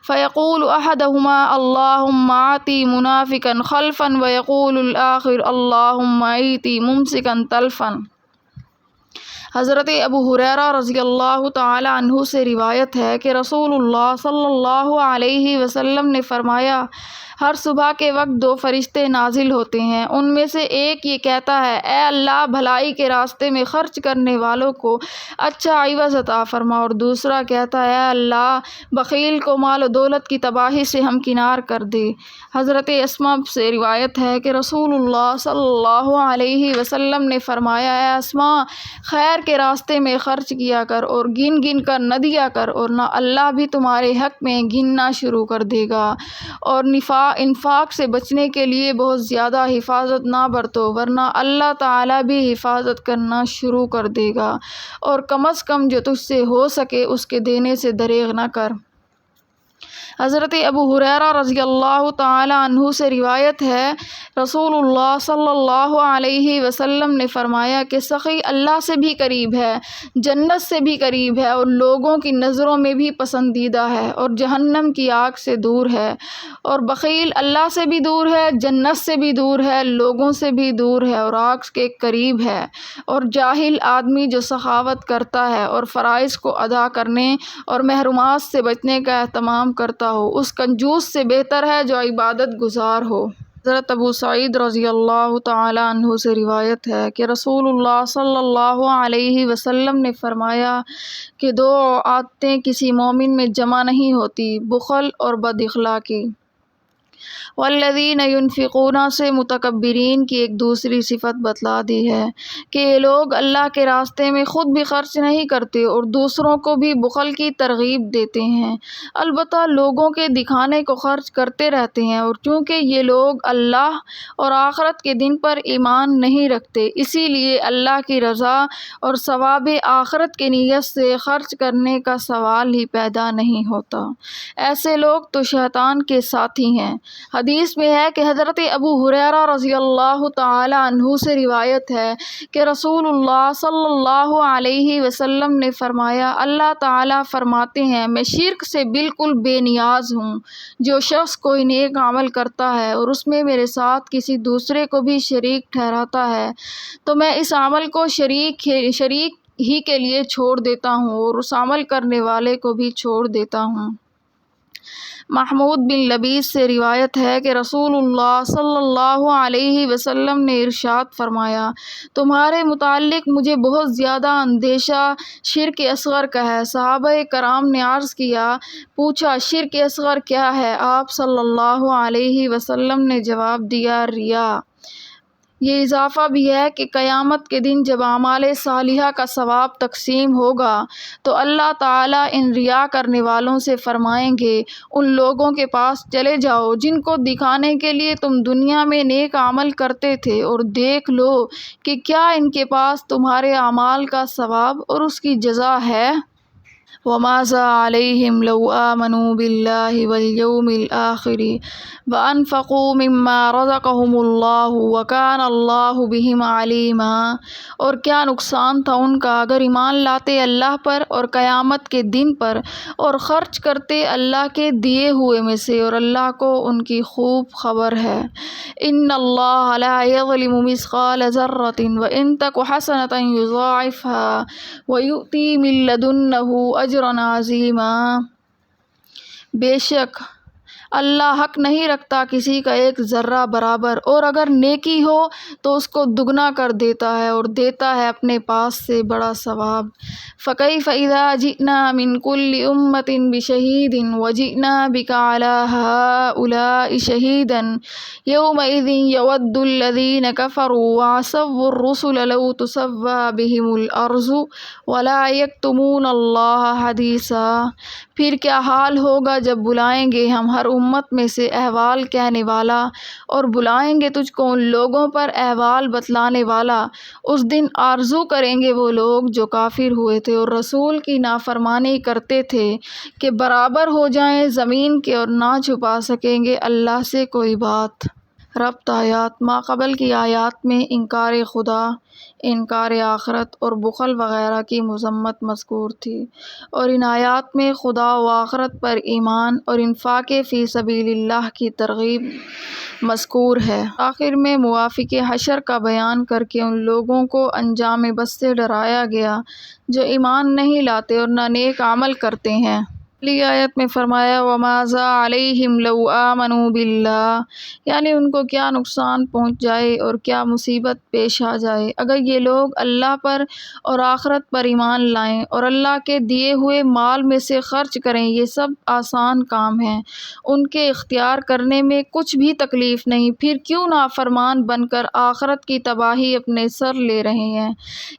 Speaker 1: فیقول احدہما اللہم آتی منافقا خلفا ویقول الآخر اللہم آتی ممسکا تلفا۔ حضرت ابو ہریرہ رضی اللہ تعالی عنہ سے روایت ہے کہ رسول اللہ صلی اللہ علیہ وسلم نے فرمایا، ہر صبح کے وقت 2 فرشتے نازل ہوتے ہیں، ان میں سے ایک یہ کہتا ہے، اے اللہ بھلائی کے راستے میں خرچ کرنے والوں کو اچھا عوض عطا فرما، اور دوسرا کہتا ہے، اے اللہ بخیل کو مال و دولت کی تباہی سے ہمکنار کر دے۔ حضرت اسماء سے روایت ہے کہ رسول اللہ صلی اللہ علیہ وسلم نے فرمایا، اے اسماء خیر کے راستے میں خرچ کیا کر اور گن گن کر نہ دیا کر، اور نہ اللہ بھی تمہارے حق میں گننا شروع کر دے گا، اور انفاق سے بچنے کے لیے بہت زیادہ حفاظت نہ برتو ورنہ اللہ تعالیٰ بھی حفاظت کرنا شروع کر دے گا، اور کم از کم جو تجھ سے ہو سکے اس کے دینے سے دریغ نہ کر۔ حضرت ابو ہریرہ رضی اللہ تعالی عنہ سے روایت ہے، رسول اللہ صلی اللہ علیہ وسلم نے فرمایا کہ سخی اللہ سے بھی قریب ہے، جنت سے بھی قریب ہے، اور لوگوں کی نظروں میں بھی پسندیدہ ہے، اور جہنم کی آگ سے دور ہے، اور بخیل اللہ سے بھی دور ہے، جنت سے بھی دور ہے، لوگوں سے بھی دور ہے، اور آگ کے قریب ہے، اور جاہل آدمی جو سخاوت کرتا ہے اور فرائض کو ادا کرنے اور محرومات سے بچنے کا اہتمام کرتا ہو، اس کنجوس سے بہتر ہے جو عبادت گزار ہو۔ حضرت ابو سعید رضی اللہ تعالی عنہ سے روایت ہے کہ رسول اللہ صلی اللہ علیہ وسلم نے فرمایا کہ دو عادتیں کسی مومن میں جمع نہیں ہوتی، بخل اور بد اخلاقی۔ والذین ینفقون سے متکبرین کی ایک دوسری صفت بتلا دی ہے کہ یہ لوگ اللہ کے راستے میں خود بھی خرچ نہیں کرتے اور دوسروں کو بھی بخل کی ترغیب دیتے ہیں، البتہ لوگوں کے دکھانے کو خرچ کرتے رہتے ہیں، اور چونکہ یہ لوگ اللہ اور آخرت کے دن پر ایمان نہیں رکھتے، اسی لیے اللہ کی رضا اور ثواب آخرت کی نیت سے خرچ کرنے کا سوال ہی پیدا نہیں ہوتا۔ ایسے لوگ تو شیطان کے ساتھی ہیں۔ حدیث میں ہے کہ حضرت ابو ہریرہ رضی اللہ تعالی عنہ سے روایت ہے کہ رسول اللہ صلی اللہ علیہ وسلم نے فرمایا، اللہ تعالیٰ فرماتے ہیں میں شرک سے بالکل بے نیاز ہوں۔ جو شخص کوئی نیک عمل کرتا ہے اور اس میں میرے ساتھ کسی دوسرے کو بھی شریک ٹھہراتا ہے تو میں اس عمل کو شریک ہی کے لیے چھوڑ دیتا ہوں اور اس عمل کرنے والے کو بھی چھوڑ دیتا ہوں۔ محمود بن لبیس سے روایت ہے کہ رسول اللہ صلی اللہ علیہ وسلم نے ارشاد فرمایا، تمہارے متعلق مجھے بہت زیادہ اندیشہ شرک اصغر کا ہے۔ صحابہ کرام نے عرض کیا، پوچھا شرک اصغر کیا ہے؟ آپ صلی اللہ علیہ وسلم نے جواب دیا، ریا۔ یہ اضافہ بھی ہے کہ قیامت کے دن جب اعمال صالحہ کا ثواب تقسیم ہوگا تو اللہ تعالیٰ ان ریا کرنے والوں سے فرمائیں گے، ان لوگوں کے پاس چلے جاؤ جن کو دکھانے کے لیے تم دنیا میں نیک عمل کرتے تھے، اور دیکھ لو کہ کیا ان کے پاس تمہارے اعمال کا ثواب اور اس کی جزا ہے۔ وَمَاذَا عَلَيْهِمْ لَوْ آمَنُوا بِاللَّهِ وَالْيَوْمِ الْآخِرِ وَأَنفَقُوا مِمَّا رَزَقَهُمُ اللَّهُ وَكَانَ اللَّهُ بِهِمْ عَلِيمًا۔ اور کیا نقصان تھا ان کا اگر ایمان لاتے اللہ پر اور قیامت کے دن پر اور خرچ کرتے اللہ کے دیے ہوئے میں سے، اور اللہ کو ان کی خوب خبر ہے۔ إِنَّ اللَّهَ لَا يَظْلِمُ مِثْقَالَ ذَرَّةٍ وَإِن تَكُ حَسَنَةً يُضَاعِفْهَا وَيُؤْتِ مِن لَّدُنَّهُ أَجْرًا عَظِيمًا۔ بے شک اللہ حق نہیں رکھتا کسی کا ایک ذرہ برابر، اور اگر نیکی ہو تو اس کو دگنا کر دیتا ہے اور دیتا ہے اپنے پاس سے بڑا ثواب۔ فَكَيْفَ إِذَا جِئْنَا مِن كُلِّ أُمَّةٍ بِشَهِيدٍ وَجِئْنَا بِكَ عَلَى هَٰؤُلَاءِ شَهِيدًا يَوْمَئِذٍ يَوَدُّ الَّذِينَ كَفَرُوا وَعَصَوُا الرُّسُلَ لَوْ تُسَوَّىٰ بِهِمُ الْأَرْضُ وَلَا يَكْتُمُونَ اللَّهَ حَدِيثًا۔ پھر کیا حال ہوگا جب بلائیں گے ہم ہر امت میں سے احوال کہنے والا، اور بلائیں گے تجھ کو ان لوگوں پر احوال بتلانے والا۔ اس دن آرزو کریں گے وہ لوگ جو کافر ہوئے تھے اور رسول کی نافرمانی کرتے تھے کہ برابر ہو جائیں زمین کے، اور نہ چھپا سکیں گے اللہ سے کوئی بات۔ ربط آیات: ماقبل کی آیات میں انکار خدا، انکار آخرت اور بخل وغیرہ کی مذمت مذکور تھی، اور ان آیات میں خدا و آخرت پر ایمان اور انفاق فی سبیل اللہ کی ترغیب مذکور ہے۔ آخر میں موافق حشر کا بیان کر کے ان لوگوں کو انجام بد سے ڈرایا گیا جو ایمان نہیں لاتے اور نہ نیک عمل کرتے ہیں۔ پہلی آیت میں فرمایا وَمَاذَا عَلَيْهِمْ لَوْ آمَنُوا بِاللَّهِ، یعنی ان کو کیا نقصان پہنچ جائے اور کیا مصیبت پیش آ جائے اگر یہ لوگ اللہ پر اور آخرت پر ایمان لائیں اور اللہ کے دیے ہوئے مال میں سے خرچ کریں۔ یہ سب آسان کام ہیں، ان کے اختیار کرنے میں کچھ بھی تکلیف نہیں، پھر کیوں نافرمان بن کر آخرت کی تباہی اپنے سر لے رہے ہیں۔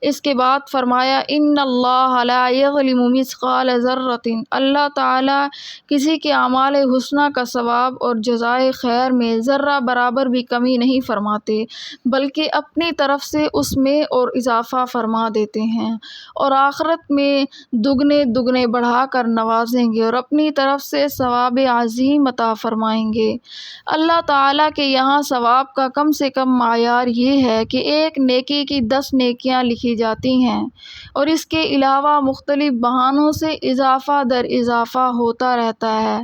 Speaker 1: اس کے بعد فرمایا إِنَّ اللَّهَ لَا يَظْلِمُ مِثْقَالَ ذَرَّةٍ، اللہ تعالیٰ کسی کے اعمال حسنہ کا ثواب اور جزائے خیر میں ذرہ برابر بھی کمی نہیں فرماتے، بلکہ اپنی طرف سے اس میں اور اضافہ فرما دیتے ہیں، اور آخرت میں دگنے دگنے بڑھا کر نوازیں گے اور اپنی طرف سے ثواب عظیم عطا فرمائیں گے۔ اللہ تعالیٰ کے یہاں ثواب کا کم سے کم معیار یہ ہے کہ ایک نیکی کی 10 نیکیاں لکھی جاتی ہیں، اور اس کے علاوہ مختلف بہانوں سے اضافہ در اضافہ ہوتا رہتا ہے۔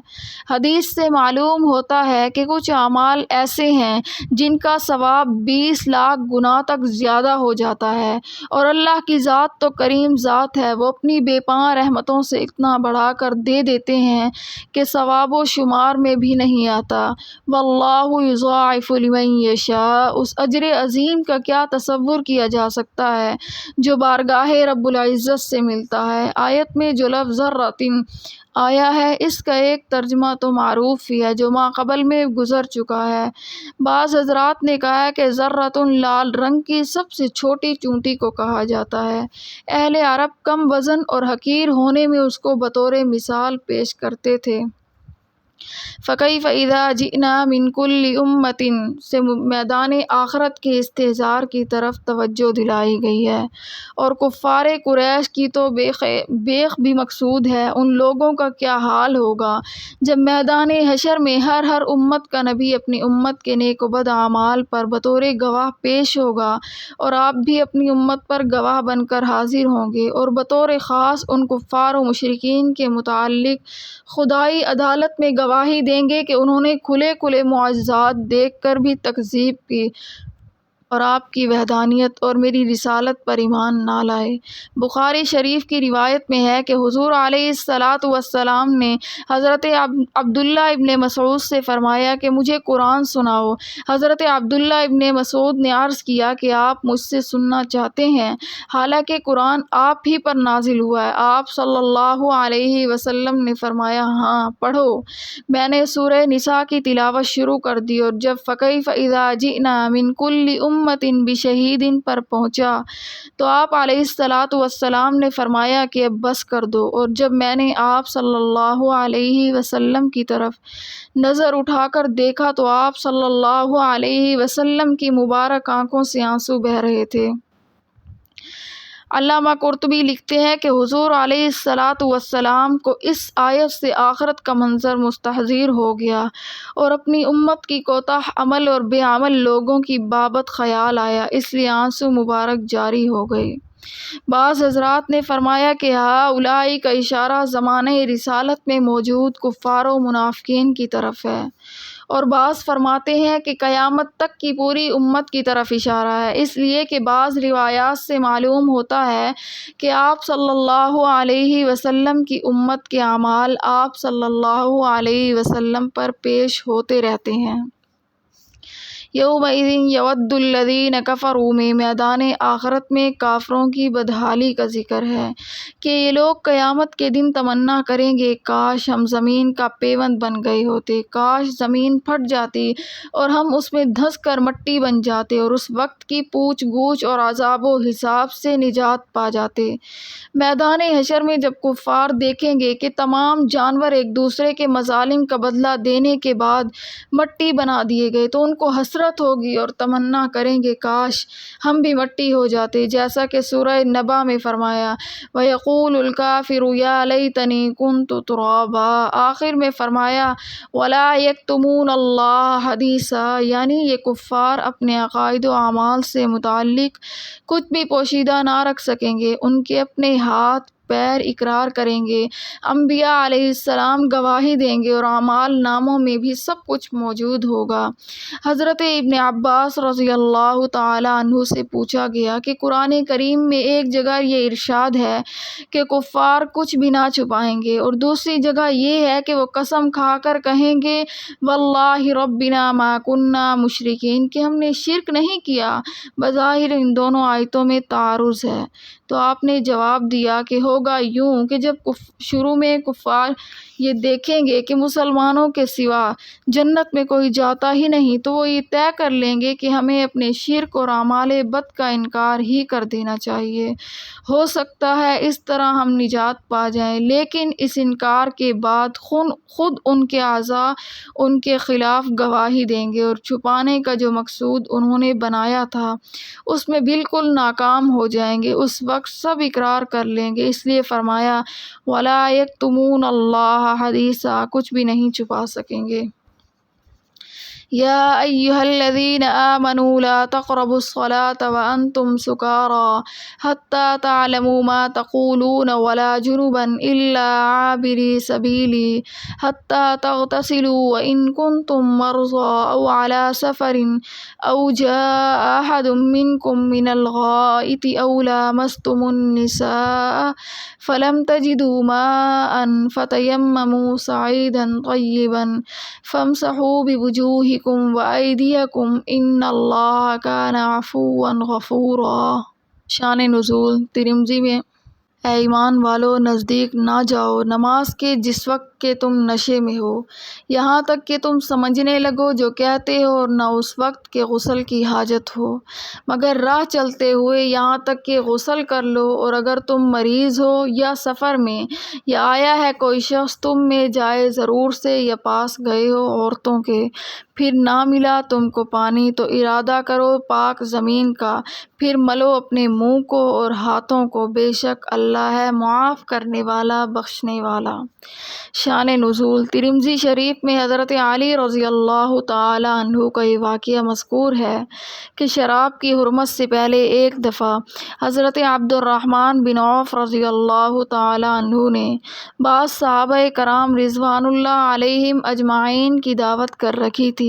Speaker 1: حدیث سے معلوم ہوتا ہے کہ کچھ اعمال ایسے ہیں جن کا ثواب 20 لاکھ گنا تک زیادہ ہو جاتا ہے، اور اللہ کی ذات تو کریم ذات ہے، وہ اپنی بے پناہ رحمتوں سے اتنا بڑھا کر دے دیتے ہیں کہ ثواب و شمار میں بھی نہیں آتا۔ واللہ یضاعف لمن یشاء، اس اجر عظیم کا کیا تصور کیا جا سکتا ہے جو بارگاہ رب العزت سے ملتا ہے۔ آیت میں جو لفظ ذرۃ آیا ہے، اس کا ایک ترجمہ تو معروف ہی ہے جو ما قبل میں گزر چکا ہے۔ بعض حضرات نے کہا ہے کہ ذرۃ لال رنگ کی سب سے چھوٹی چونٹی کو کہا جاتا ہے۔ اہل عرب کم وزن اور حقیر ہونے میں اس کو بطور مثال پیش کرتے تھے۔ فَكَيْفَ إِذَا جِئْنَا مِنْ كُلِّ أُمَّةٍ سے میدان آخرت کے استحضار کی طرف توجہ دلائی گئی ہے، اور کفار قریش کی تو بیخ بھی مقصود ہے۔ ان لوگوں کا کیا حال ہوگا جب میدان حشر میں ہر امت کا نبی اپنی امت کے نیک و بد اعمال پر بطور گواہ پیش ہوگا، اور آپ بھی اپنی امت پر گواہ بن کر حاضر ہوں گے، اور بطور خاص ان کفار و مشرکین کے متعلق خدائی عدالت میں گواہی دیں گے کہ انہوں نے کھلے کھلے معجزات دیکھ کر بھی تکذیب کی اور آپ کی وحدانیت اور میری رسالت پر ایمان نہ لائے۔ بخاری شریف کی روایت میں ہے کہ حضور علیہ الصلاۃ والسلام نے حضرت عبداللہ ابن مسعود سے فرمایا کہ مجھے قرآن سناؤ۔ حضرت عبداللہ ابن مسعود نے عرض کیا کہ آپ مجھ سے سننا چاہتے ہیں حالانکہ قرآن آپ ہی پر نازل ہوا ہے؟ آپ صلی اللہ علیہ وسلم نے فرمایا، ہاں پڑھو۔ میں نے سورہ نساء کی تلاوت شروع کر دی، اور جب فَكَيْفَ إِذَا جِئْنَا مِنْ كُلِّ أُمَّةٍ بِشَهِيدٍ پر پہنچا تو آپ علیہ الصلاۃ والسلام نے فرمایا کہ اب بس کر دو، اور جب میں نے آپ صلی اللہ علیہ وسلم کی طرف نظر اٹھا کر دیکھا تو آپ صلی اللہ علیہ وسلم کی مبارک آنکھوں سے آنسو بہہ رہے تھے۔ علامہ قرطبی لکھتے ہیں کہ حضور علیہ الصلاۃ والسلام کو اس آیت سے آخرت کا منظر مستحضر ہو گیا، اور اپنی امت کی کوتاہ عمل اور بے عمل لوگوں کی بابت خیال آیا، اس لیے آنسو مبارک جاری ہو گئے۔ بعض حضرات نے فرمایا کہ ہؤلاء کا اشارہ زمانہ رسالت میں موجود کفار و منافقین کی طرف ہے، اور بعض فرماتے ہیں کہ قیامت تک کی پوری امت کی طرف اشارہ ہے، اس لیے کہ بعض روایات سے معلوم ہوتا ہے کہ آپ صلی اللہ علیہ وسلم کی امت کے اعمال آپ صلی اللہ علیہ وسلم پر پیش ہوتے رہتے ہیں۔ یومئذ یود الذین کفروا میں میدان آخرت میں کافروں کی بدحالی کا ذکر ہے کہ یہ لوگ قیامت کے دن تمنا کریں گے، کاش ہم زمین کا پیوند بن گئے ہوتے، کاش زمین پھٹ جاتی اور ہم اس میں دھنس کر مٹی بن جاتے، اور اس وقت کی پوچھ گچھ اور عذاب و حساب سے نجات پا جاتے۔ میدان حشر میں جب کفار دیکھیں گے کہ تمام جانور ایک دوسرے کے مظالم کا بدلہ دینے کے بعد مٹی بنا دیے گئے تو ان کو حسرت ہوگی اور تمنا کریں گے کاش ہم بھی مٹی ہو جاتے، جیسا کہ سورہ نبا میں فرمایا، وَيَقُولُ الْكَافِرُ يَا لَيْتَنِي كُنْتُ تُرَابًا، آخر میں فرمایا وَلَا يَكْتُمُونَ اللَّهَ حَدِيثًا، یعنی یہ کفار اپنے عقائد و اعمال سے متعلق کچھ بھی پوشیدہ نہ رکھ سکیں گے، ان کے اپنے ہاتھ پیر اقرار کریں گے، انبیاء علیہ السلام گواہی دیں گے، اور اعمال ناموں میں بھی سب کچھ موجود ہوگا۔ حضرت ابن عباس رضی اللہ تعالی عنہ سے پوچھا گیا کہ قرآن کریم میں ایک جگہ یہ ارشاد ہے کہ کفار کچھ بھی نہ چھپائیں گے، اور دوسری جگہ یہ ہے کہ وہ قسم کھا کر کہیں گے واللہ ربنا ما کننا مشرکین، کہ ہم نے شرک نہیں کیا۔ بظاہر ان دونوں آیتوں میں تعارض ہے، تو آپ نے جواب دیا کہ ہو ہوگا یوں کہ جب شروع میں کفار یہ دیکھیں گے کہ مسلمانوں کے سوا جنت میں کوئی جاتا ہی نہیں تو وہ یہ طے کر لیں گے کہ ہمیں اپنے شرک اور اعمال بد کا انکار ہی کر دینا چاہیے، ہو سکتا ہے اس طرح ہم نجات پا جائیں۔ لیکن اس انکار کے بعد خود ان کے اعضاء ان کے خلاف گواہی دیں گے اور چھپانے کا جو مقصود انہوں نے بنایا تھا اس میں بالکل ناکام ہو جائیں گے۔ اس وقت سب اقرار کر لیں گے، اس لیے فرمایا وَلَا يَكْتُمُونَ اللَّهَ حَدِيثًا، کچھ بھی نہیں چھپا سکیں گے۔ یا ایھا الذین آمنوا لا تقربوا الصلاة وانتم سکارى حتى تعلموا ما تقولون ولا جنبا الا عابري سبیل حتى تغتسلوا وان كنتم مرضى او على سفر او جاء احد منكم من الغائط او لامستم النساء فلم تجدوا ماء فتيمموا صعيدا طيبا فامسحوا بوجوهكم وأيديكم إن اللہ کان عفوا غفورا۔ شان نزول ترمذی میں، اے ایمان والو نزدیک نہ جاؤ نماز کے جس وقت کہ تم نشے میں ہو، یہاں تک کہ تم سمجھنے لگو جو کہتے ہو، اور نہ اس وقت کہ غسل کی حاجت ہو، مگر راہ چلتے ہوئے یہاں تک کہ غسل کر لو، اور اگر تم مریض ہو یا سفر میں یا آیا ہے کوئی شخص تم میں جائے ضرور سے یا پاس گئے ہو عورتوں کے، پھر نہ ملا تم کو پانی تو ارادہ کرو پاک زمین کا، پھر ملو اپنے منہ کو اور ہاتھوں کو، بے شک اللہ ہے معاف کرنے والا بخشنے والا۔ شان نزول ترمذی شریف میں حضرت علی رضی اللہ تعالی عنہ کا یہ واقعہ مذکور ہے کہ شراب کی حرمت سے پہلے ایک دفعہ حضرت عبد الرحمن بن عوف رضی اللہ تعالی عنہ نے بعض صحابہ کرام رضوان اللہ علیہم اجمعین کی دعوت کر رکھی تھی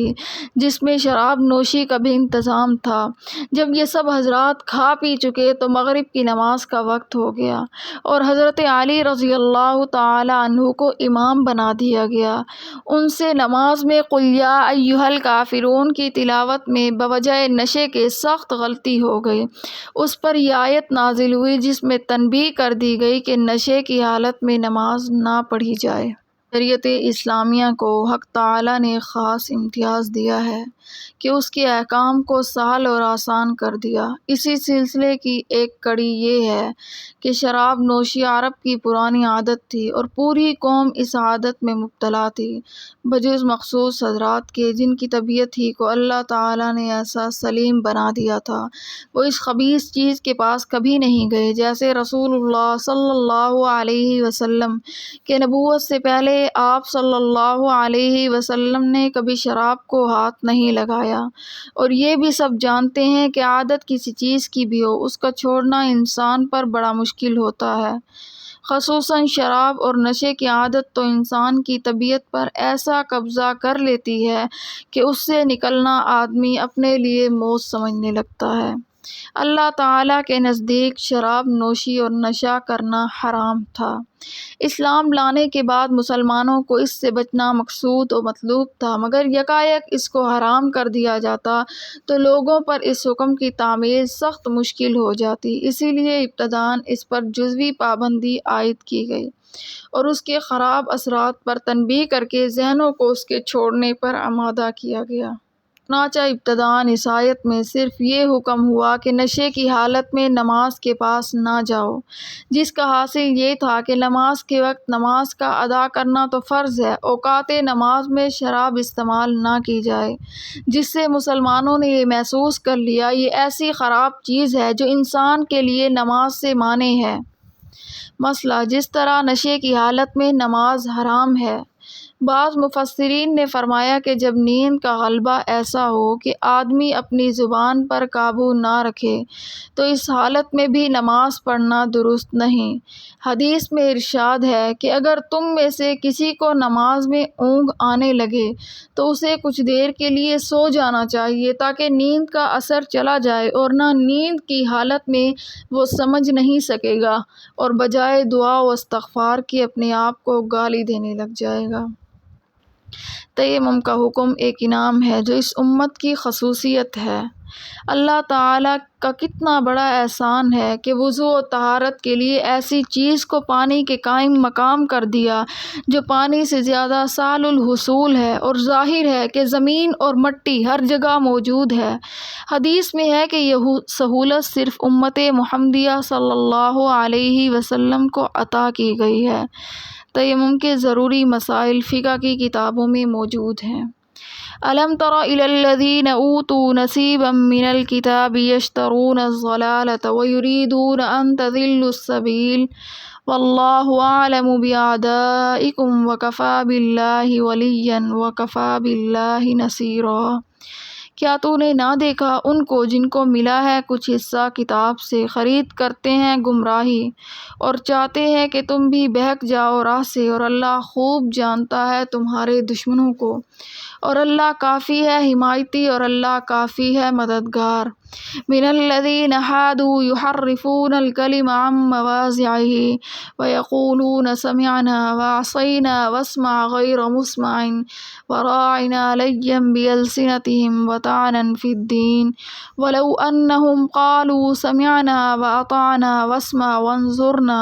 Speaker 1: جس میں شراب نوشی کا بھی انتظام تھا۔ جب یہ سب حضرات کھا پی چکے تو مغرب کی نماز کا وقت ہو گیا اور حضرت علی رضی اللہ تعالی عنہ کو امام بنا دیا گیا۔ ان سے نماز میں قل یا ایھا الکافرون کی تلاوت میں بوجہ نشے کے سخت غلطی ہو گئی۔ اس پر یہ آیت نازل ہوئی جس میں تنبیہ کر دی گئی کہ نشے کی حالت میں نماز نہ پڑھی جائے۔ شریعت اسلامیہ کو حق تعالیٰ نے خاص امتیاز دیا ہے کہ اس کے احکام کو سہل اور آسان کر دیا۔ اسی سلسلے کی ایک کڑی یہ ہے کہ شراب نوشی عرب کی پرانی عادت تھی اور پوری قوم اس عادت میں مبتلا تھی بجز مخصوص حضرات کے جن کی طبیعت ہی کو اللہ تعالیٰ نے ایسا سلیم بنا دیا تھا، وہ اس خبیث چیز کے پاس کبھی نہیں گئے۔ جیسے رسول اللہ صلی اللہ علیہ وسلم کے نبوت سے پہلے آپ صلی اللہ علیہ وسلم نے کبھی شراب کو ہاتھ نہیں لگایا، اور یہ بھی سب جانتے ہیں کہ عادت کسی چیز کی بھی ہو اس کا چھوڑنا انسان پر بڑا مشکل ہوتا ہے، خصوصاً شراب اور نشے کی عادت تو انسان کی طبیعت پر ایسا قبضہ کر لیتی ہے کہ اس سے نکلنا آدمی اپنے لیے موت سمجھنے لگتا ہے۔ اللہ تعالیٰ کے نزدیک شراب نوشی اور نشہ کرنا حرام تھا۔ اسلام لانے کے بعد مسلمانوں کو اس سے بچنا مقصود و مطلوب تھا، مگر یکایک اس کو حرام کر دیا جاتا تو لوگوں پر اس حکم کی تعمیل سخت مشکل ہو جاتی، اسی لیے ابتداً اس پر جزوی پابندی عائد کی گئی اور اس کے خراب اثرات پر تنبیہ کر کے ذہنوں کو اس کے چھوڑنے پر آمادہ کیا گیا۔ چنانچہ ابتداً اس آیت میں صرف یہ حکم ہوا کہ نشے کی حالت میں نماز کے پاس نہ جاؤ، جس کا حاصل یہ تھا کہ نماز کے وقت نماز کا ادا کرنا تو فرض ہے، اوقات نماز میں شراب استعمال نہ کی جائے، جس سے مسلمانوں نے یہ محسوس کر لیا یہ ایسی خراب چیز ہے جو انسان کے لیے نماز سے مانع ہے۔ مثلا جس طرح نشے کی حالت میں نماز حرام ہے۔ بعض مفسرین نے فرمایا کہ جب نیند کا غلبہ ایسا ہو کہ آدمی اپنی زبان پر قابو نہ رکھے تو اس حالت میں بھی نماز پڑھنا درست نہیں۔ حدیث میں ارشاد ہے کہ اگر تم میں سے کسی کو نماز میں اونگ آنے لگے تو اسے کچھ دیر کے لیے سو جانا چاہیے تاکہ نیند کا اثر چلا جائے، اور نہ نیند کی حالت میں وہ سمجھ نہیں سکے گا اور بجائے دعا و استغفار کے اپنے آپ کو گالی دینے لگ جائے گا۔ تیمم کا حکم ایک انعام ہے جو اس امت کی خصوصیت ہے۔ اللہ تعالیٰ کا کتنا بڑا احسان ہے کہ وضو و طہارت کے لیے ایسی چیز کو پانی کے قائم مقام کر دیا جو پانی سے زیادہ سہل الحصول ہے، اور ظاہر ہے کہ زمین اور مٹی ہر جگہ موجود ہے۔ حدیث میں ہے کہ یہ سہولت صرف امت محمدیہ صلی اللہ علیہ وسلم کو عطا کی گئی ہے۔ تیمم کے ضروری مسائل فقہ کی کتابوں میں موجود ہیں۔ أَلَمْ تَرَ إِلَى الَّذِينَ أُوتُوا نَصِيبًا مِّنَ الْكِتَابِ يَشْتَرُونَ الضَّلَالَةَ وَيُرِيدُونَ أَن تَضِلُّوا السَّبِيلَ وَاللَّهُ أَعْلَمُ بِأَعْدَائِكُمْ وَكَفَىٰ بِاللَّهِ وَلِيًّا وَكَفَىٰ بِاللَّهِ نَصِيرًا۔ کیا تو نے نہ دیکھا ان کو جن کو ملا ہے کچھ حصہ کتاب سے، خرید کرتے ہیں گمراہی اور چاہتے ہیں کہ تم بھی بہک جاؤ راہ سے، اور اللہ خوب جانتا ہے تمہارے دشمنوں کو، اور اللہ کافی ہے حمایتی، اور اللہ کافی ہے مددگار۔ من الذین ہادوا یحرفون الکلم عن مواضعہ ویقولون سمعنا وعصینا واسمع غیر مسمع وراعنا لیا بألسنتہم وطعنا فی الدین ولو انہم قالوا سمعنا واطعنا واسمع وانظرنا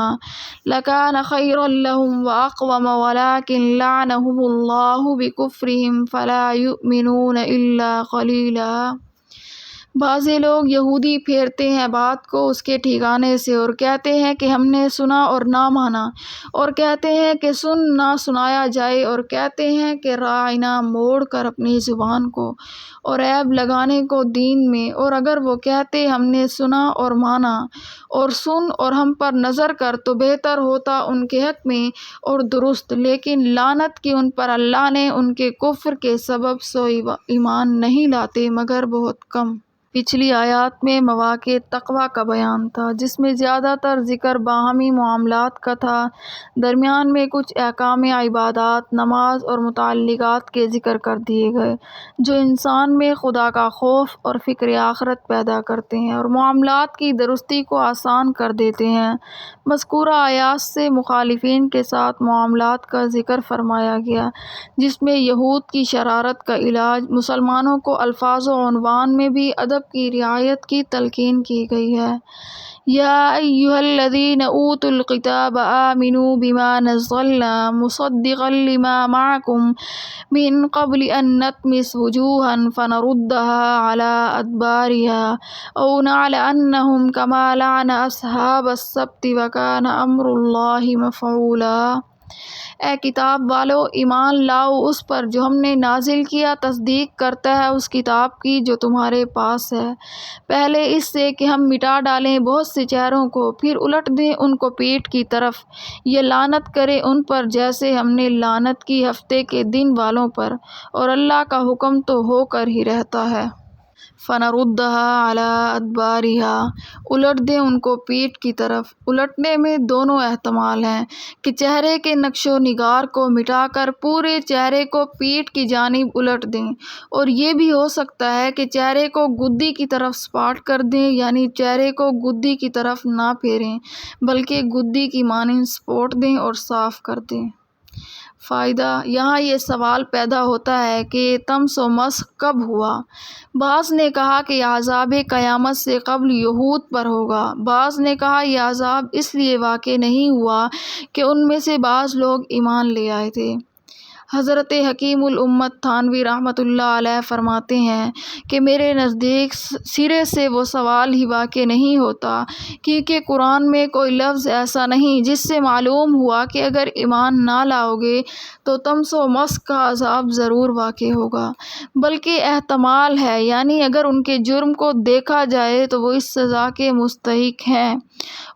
Speaker 1: لکان خیرا لہم واقوم ولکن لعنہم اللہ بکفرہم فلا یؤمنون الا قلیلا۔ بعضے لوگ یہودی پھیرتے ہیں بات کو اس کے ٹھکانے سے اور کہتے ہیں کہ ہم نے سنا اور نہ مانا، اور کہتے ہیں کہ سن نہ سنایا جائے، اور کہتے ہیں کہ راعنا موڑ کر اپنی زبان کو اور عیب لگانے کو دین میں، اور اگر وہ کہتے ہم نے سنا اور مانا اور سن اور ہم پر نظر کر تو بہتر ہوتا ان کے حق میں اور درست، لیکن لعنت کی ان پر اللہ نے ان کے کفر کے سبب سو ایمان نہیں لاتے مگر بہت کم۔ پچھلی آیات میں مواقع تقویٰ کا بیان تھا جس میں زیادہ تر ذکر باہمی معاملات کا تھا، درمیان میں کچھ احکام عبادات، نماز اور متعلقات کے ذکر کر دیے گئے جو انسان میں خدا کا خوف اور فکر آخرت پیدا کرتے ہیں اور معاملات کی درستی کو آسان کر دیتے ہیں۔ مذکورہ آیات سے مخالفین کے ساتھ معاملات کا ذکر فرمایا گیا جس میں یہود کی شرارت کا علاج، مسلمانوں کو الفاظ و عنوان میں بھی ادب کی رعایت کی تلقین کی گئی ہے۔ یا ایھا الذین اوتوا الکتاب آمنوا بما نزلنا مصدقا لما معکم من قبل ان نطمس وجوہا فنردها على ادبارها او نلعنهم كما لعن اصحاب السبت وكان امر اللہ مفعولا۔ اے کتاب والو، ایمان لاؤ اس پر جو ہم نے نازل کیا، تصدیق کرتا ہے اس کتاب کی جو تمہارے پاس ہے، پہلے اس سے کہ ہم مٹا ڈالیں بہت سے چہروں کو، پھر الٹ دیں ان کو پیٹھ کی طرف، یہ لعنت کرے ان پر جیسے ہم نے لعنت کی ہفتے کے دن والوں پر، اور اللہ کا حکم تو ہو کر ہی رہتا ہے۔ فَنَرُدَّهَا عَلَىٰ أَدْبَارِهَا، الٹ دیں ان کو پیٹھ کی طرف۔ الٹنے میں دونوں احتمال ہیں کہ چہرے کے نقش و نگار کو مٹا کر پورے چہرے کو پیٹھ کی جانب الٹ دیں، اور یہ بھی ہو سکتا ہے کہ چہرے کو گدی کی طرف سپاٹ کر دیں، یعنی چہرے کو گدی کی طرف نہ پھیریں بلکہ گدی کی مانند سپوٹ دیں اور صاف کر دیں۔ فائدہ: یہاں یہ سوال پیدا ہوتا ہے کہ طمس و مسخ کب ہوا؟ بعض نے کہا کہ یہ عذاب قیامت سے قبل یہود پر ہوگا، بعض نے کہا یہ عذاب اس لیے واقع نہیں ہوا کہ ان میں سے بعض لوگ ایمان لے آئے تھے۔ حضرت حکیم الامت تھانوی رحمۃ اللہ علیہ فرماتے ہیں کہ میرے نزدیک سرے سے وہ سوال ہی واقع نہیں ہوتا، کیونکہ قرآن میں کوئی لفظ ایسا نہیں جس سے معلوم ہوا کہ اگر ایمان نہ لاؤ گے تو طمس و مسخ کا عذاب ضرور واقع ہوگا، بلکہ احتمال ہے، یعنی اگر ان کے جرم کو دیکھا جائے تو وہ اس سزا کے مستحق ہیں،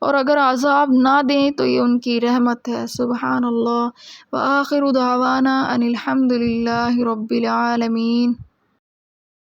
Speaker 1: اور اگر عذاب نہ دیں تو یہ ان کی رحمت ہے۔ سبحان اللہ۔ وآخر دعوانا ان الحمد للہ رب العالمین۔